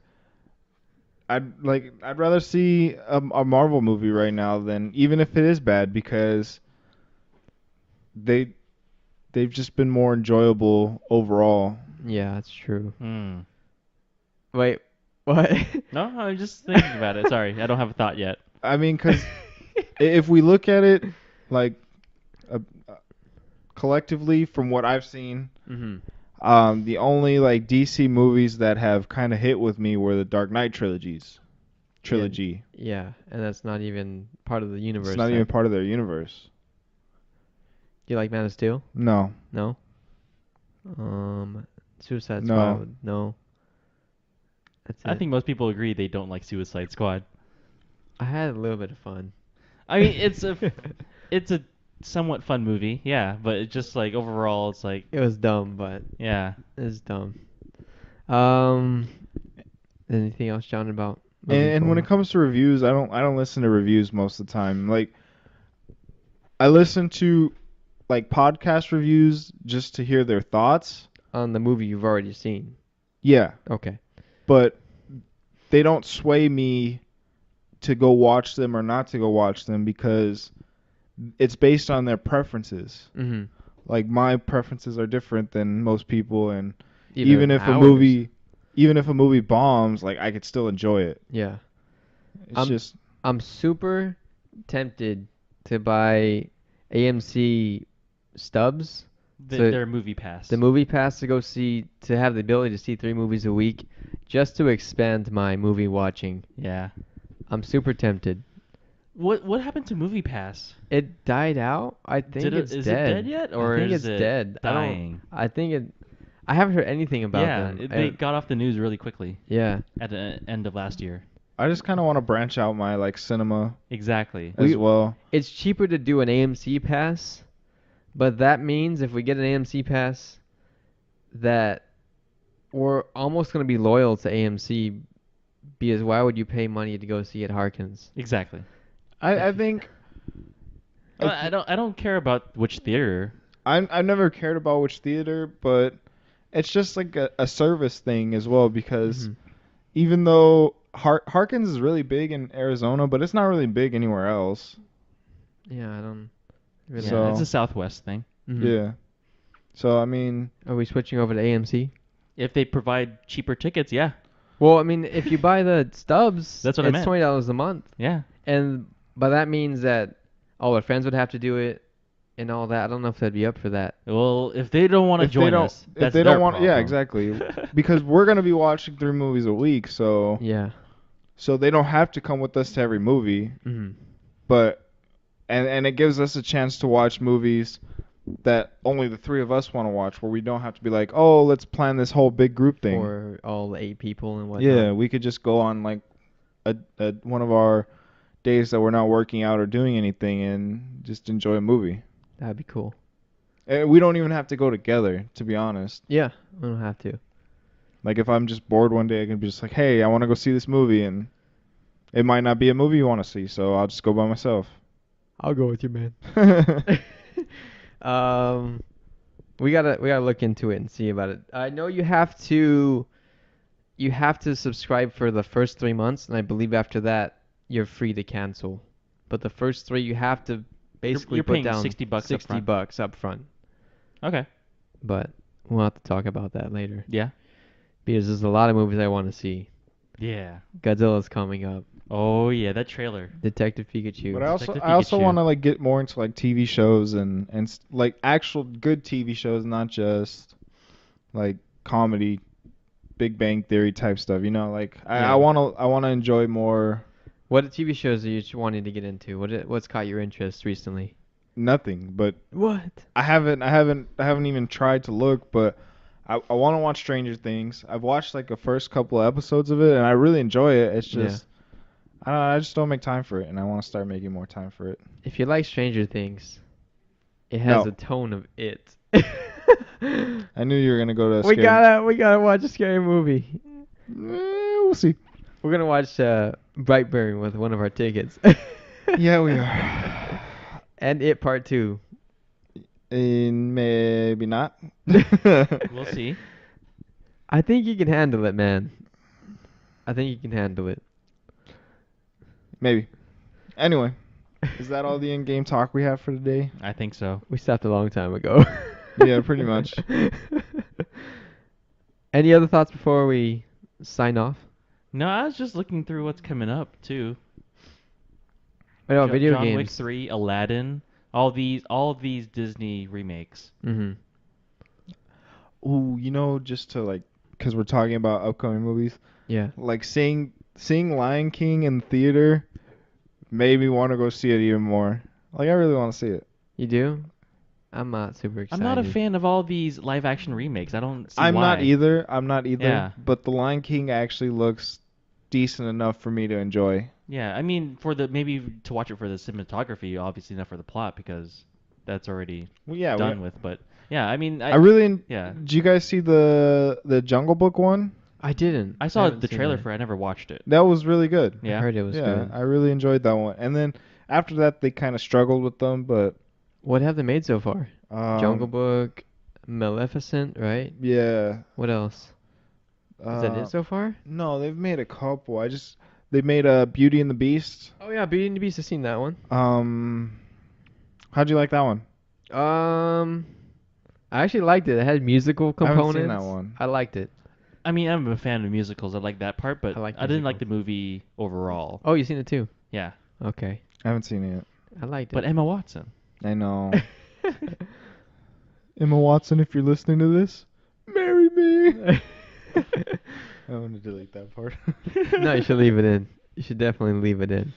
I'd rather see a Marvel movie right now than even if it is bad because they've just been more enjoyable overall. Yeah, that's true. Hmm. Wait, What? No, I'm just thinking about it. Sorry, I don't have a thought yet. I mean, because if we look at it like uh, collectively, from what I've seen, Mm-hmm. the only like DC movies that have kind of hit with me were the Dark Knight trilogy. Yeah, and that's not even part of the universe. It's not even part of their universe. Do you like Man of Steel? No, No. Suicide no. Squad. No. That's I it. think most people agree they don't like Suicide Squad. I had a little bit of fun. I mean, it's a somewhat fun movie, yeah, but it's just like overall, it's like, It was dumb, but yeah. it's dumb. Um, anything else, John, about moving And when it forward? comes to reviews, I don't listen to reviews most of the time. Like I listen to like podcast reviews just to hear their thoughts. On the movie you've already seen. Yeah, Okay. but they don't sway me to go watch them or not to go watch them because it's based on their preferences. Mm-hmm. Like my preferences are different than most people, and even Even if a ours. movie even if a movie bombs, like I could still enjoy it. Yeah. It's just I'm super tempted to buy AMC stubs, So- Their movie pass. the movie pass to have the ability to see 3 movies a week, just to expand my movie watching. Yeah. I'm super tempted. What happened to movie pass? It died out. I think it's Is dead. it dead yet, or I think is it's it dead. dying? I think it. I haven't heard anything about Yeah, them. they got off the news really quickly Yeah. at the end of last year. I just kind of want to branch out my like cinema Exactly. as We- well. It's cheaper to do an AMC pass, but that means if we get an AMC pass, that we're almost going to be loyal to AMC, because why would you pay money to go see it Harkins? Exactly. I think I don't care about which theater. I've never cared about which theater, but it's just like a service thing as well because Mhm. even though Harkins is really big in Arizona, but it's not really big anywhere else. Yeah, I don't really. So- Yeah, it's a Southwest thing. Mhm. Yeah. So I mean, Are we switching over to AMC? If they provide cheaper tickets, yeah, Well, I mean, if you buy the stubs, That's what I it's meant. $20 a month, yeah. and but that means that all our friends would have to do it and all that. I don't know if they'd be up for that. Well, if they don't want to if they join don't us, if that's they their don't want yeah, problem. exactly. Because we're going to be watching 3 movies a week, so Yeah. they don't have to come with us to every movie, Mhm. but and it gives us a chance to watch movies that only the 3 of us want to watch, where we don't have to be like, "Oh, let's plan this whole big group thing." For all the 8 people and whatnot. Yeah, we could just go on like a one of our days that we're not working out or doing anything and just enjoy a movie. That'd be cool. And we don't even have to go together, to be honest. Yeah, we don't have to. Like if I'm just bored one day, I can be just like, "Hey, I want to go see this movie," and it might not be a movie you want to see, so I'll just go by myself. I'll go with you, man. um, we gotta look into it and see about it. I know you have to subscribe for the first 3 months, and I believe after that you're free to cancel. But the first 3 you have to basically you're put paying down $60 up 60 front. bucks up front. Okay. But we'll have to talk about that later, Yeah. because there's a lot of movies I want to see. Yeah. Godzilla's coming up. Oh yeah, that trailer. Detective Pikachu. But Detective I also Pikachu. want to like get more into like TV shows and like actual good TV shows, not just like comedy, Big Bang Theory type stuff. You know, like Yeah. I want to enjoy more. What TV shows are you wanting to get into? What's caught your interest recently? Nothing, but What? I haven't even tried to look, but I want to watch Stranger Things. I've watched like the first couple of episodes of it, and I really enjoy it. It's just I don't know, I just don't make time for it, and I want to start making more time for it. If you like Stranger Things, it has No. a tone of it. I knew you were gonna go to a we scary- we gotta watch a scary movie. We'll see. We're gonna watch Brightburn with one of our tickets. Yeah, we are. And It Part 2. Maybe not. We'll see. I think you can handle it, man. I think you can handle it. Maybe. Anyway, is that all the in-game talk we have for today? I think so. We stopped a long time ago. Yeah, pretty much. Any other thoughts before we sign off? No, I was just looking through what's coming up too. What about video John Wick games? 3, Aladdin, all these Disney remakes. Mhm. Ooh, just to like, because we're talking about upcoming movies, Yeah. like seeing Lion King in theater made me want to go see it even more. Like I really want to see it. You do? I'm not super I'm excited. not a fan of all these live action remakes. I don't see I'm why. not either. I'm not either. Yeah. But the Lion King actually looks decent enough for me to enjoy. Yeah, I mean, for the maybe to watch it for the cinematography, obviously not for the plot because that's already Well, yeah. done with. But yeah, I mean, I really. yeah, Did you guys see the Jungle Book one? I didn't. I saw haven't the seen trailer that. for it. I never watched it. That was really good. I Yeah. heard it was Yeah, good. I really enjoyed that one. And then after that, they kind of struggled with them, but What have they made so far? Jungle um, Book, Maleficent, right? yeah. What else? Is that Uh, it so far? no, they've made a couple. They made a Beauty and the Beast. Oh yeah, Beauty and the Beast. I've seen that one. How'd you like that one? Um, I actually liked it. It had musical I haven't components. seen that one. I liked it. I mean, I'm a fan of musicals. I like that part, but I like I didn't like the musicals. movie overall. Oh, you seen it too? Yeah, Okay, I haven't seen it. I liked but it. Emma Watson. I know. Emma Watson, if you're listening to this, marry me. I want to delete that part. No, you should leave it in. You should definitely leave it in.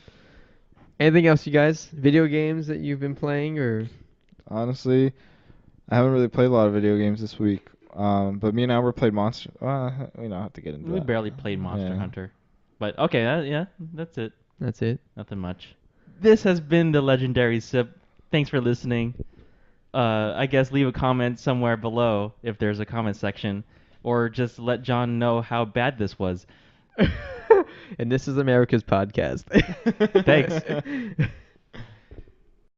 Anything else, you guys? Video games that you've been playing, or Honestly, I haven't really played a lot of video games this week. But me and Albert played Monster. We don't have to get into We that. barely played Monster Yeah. Hunter, but okay, yeah, that's it. that's it? Nothing much. This has been the Legendary Sip. Thanks for listening. I guess leave a comment somewhere below if there's a comment section, or just let John know how bad this was. And this is America's podcast. Thanks.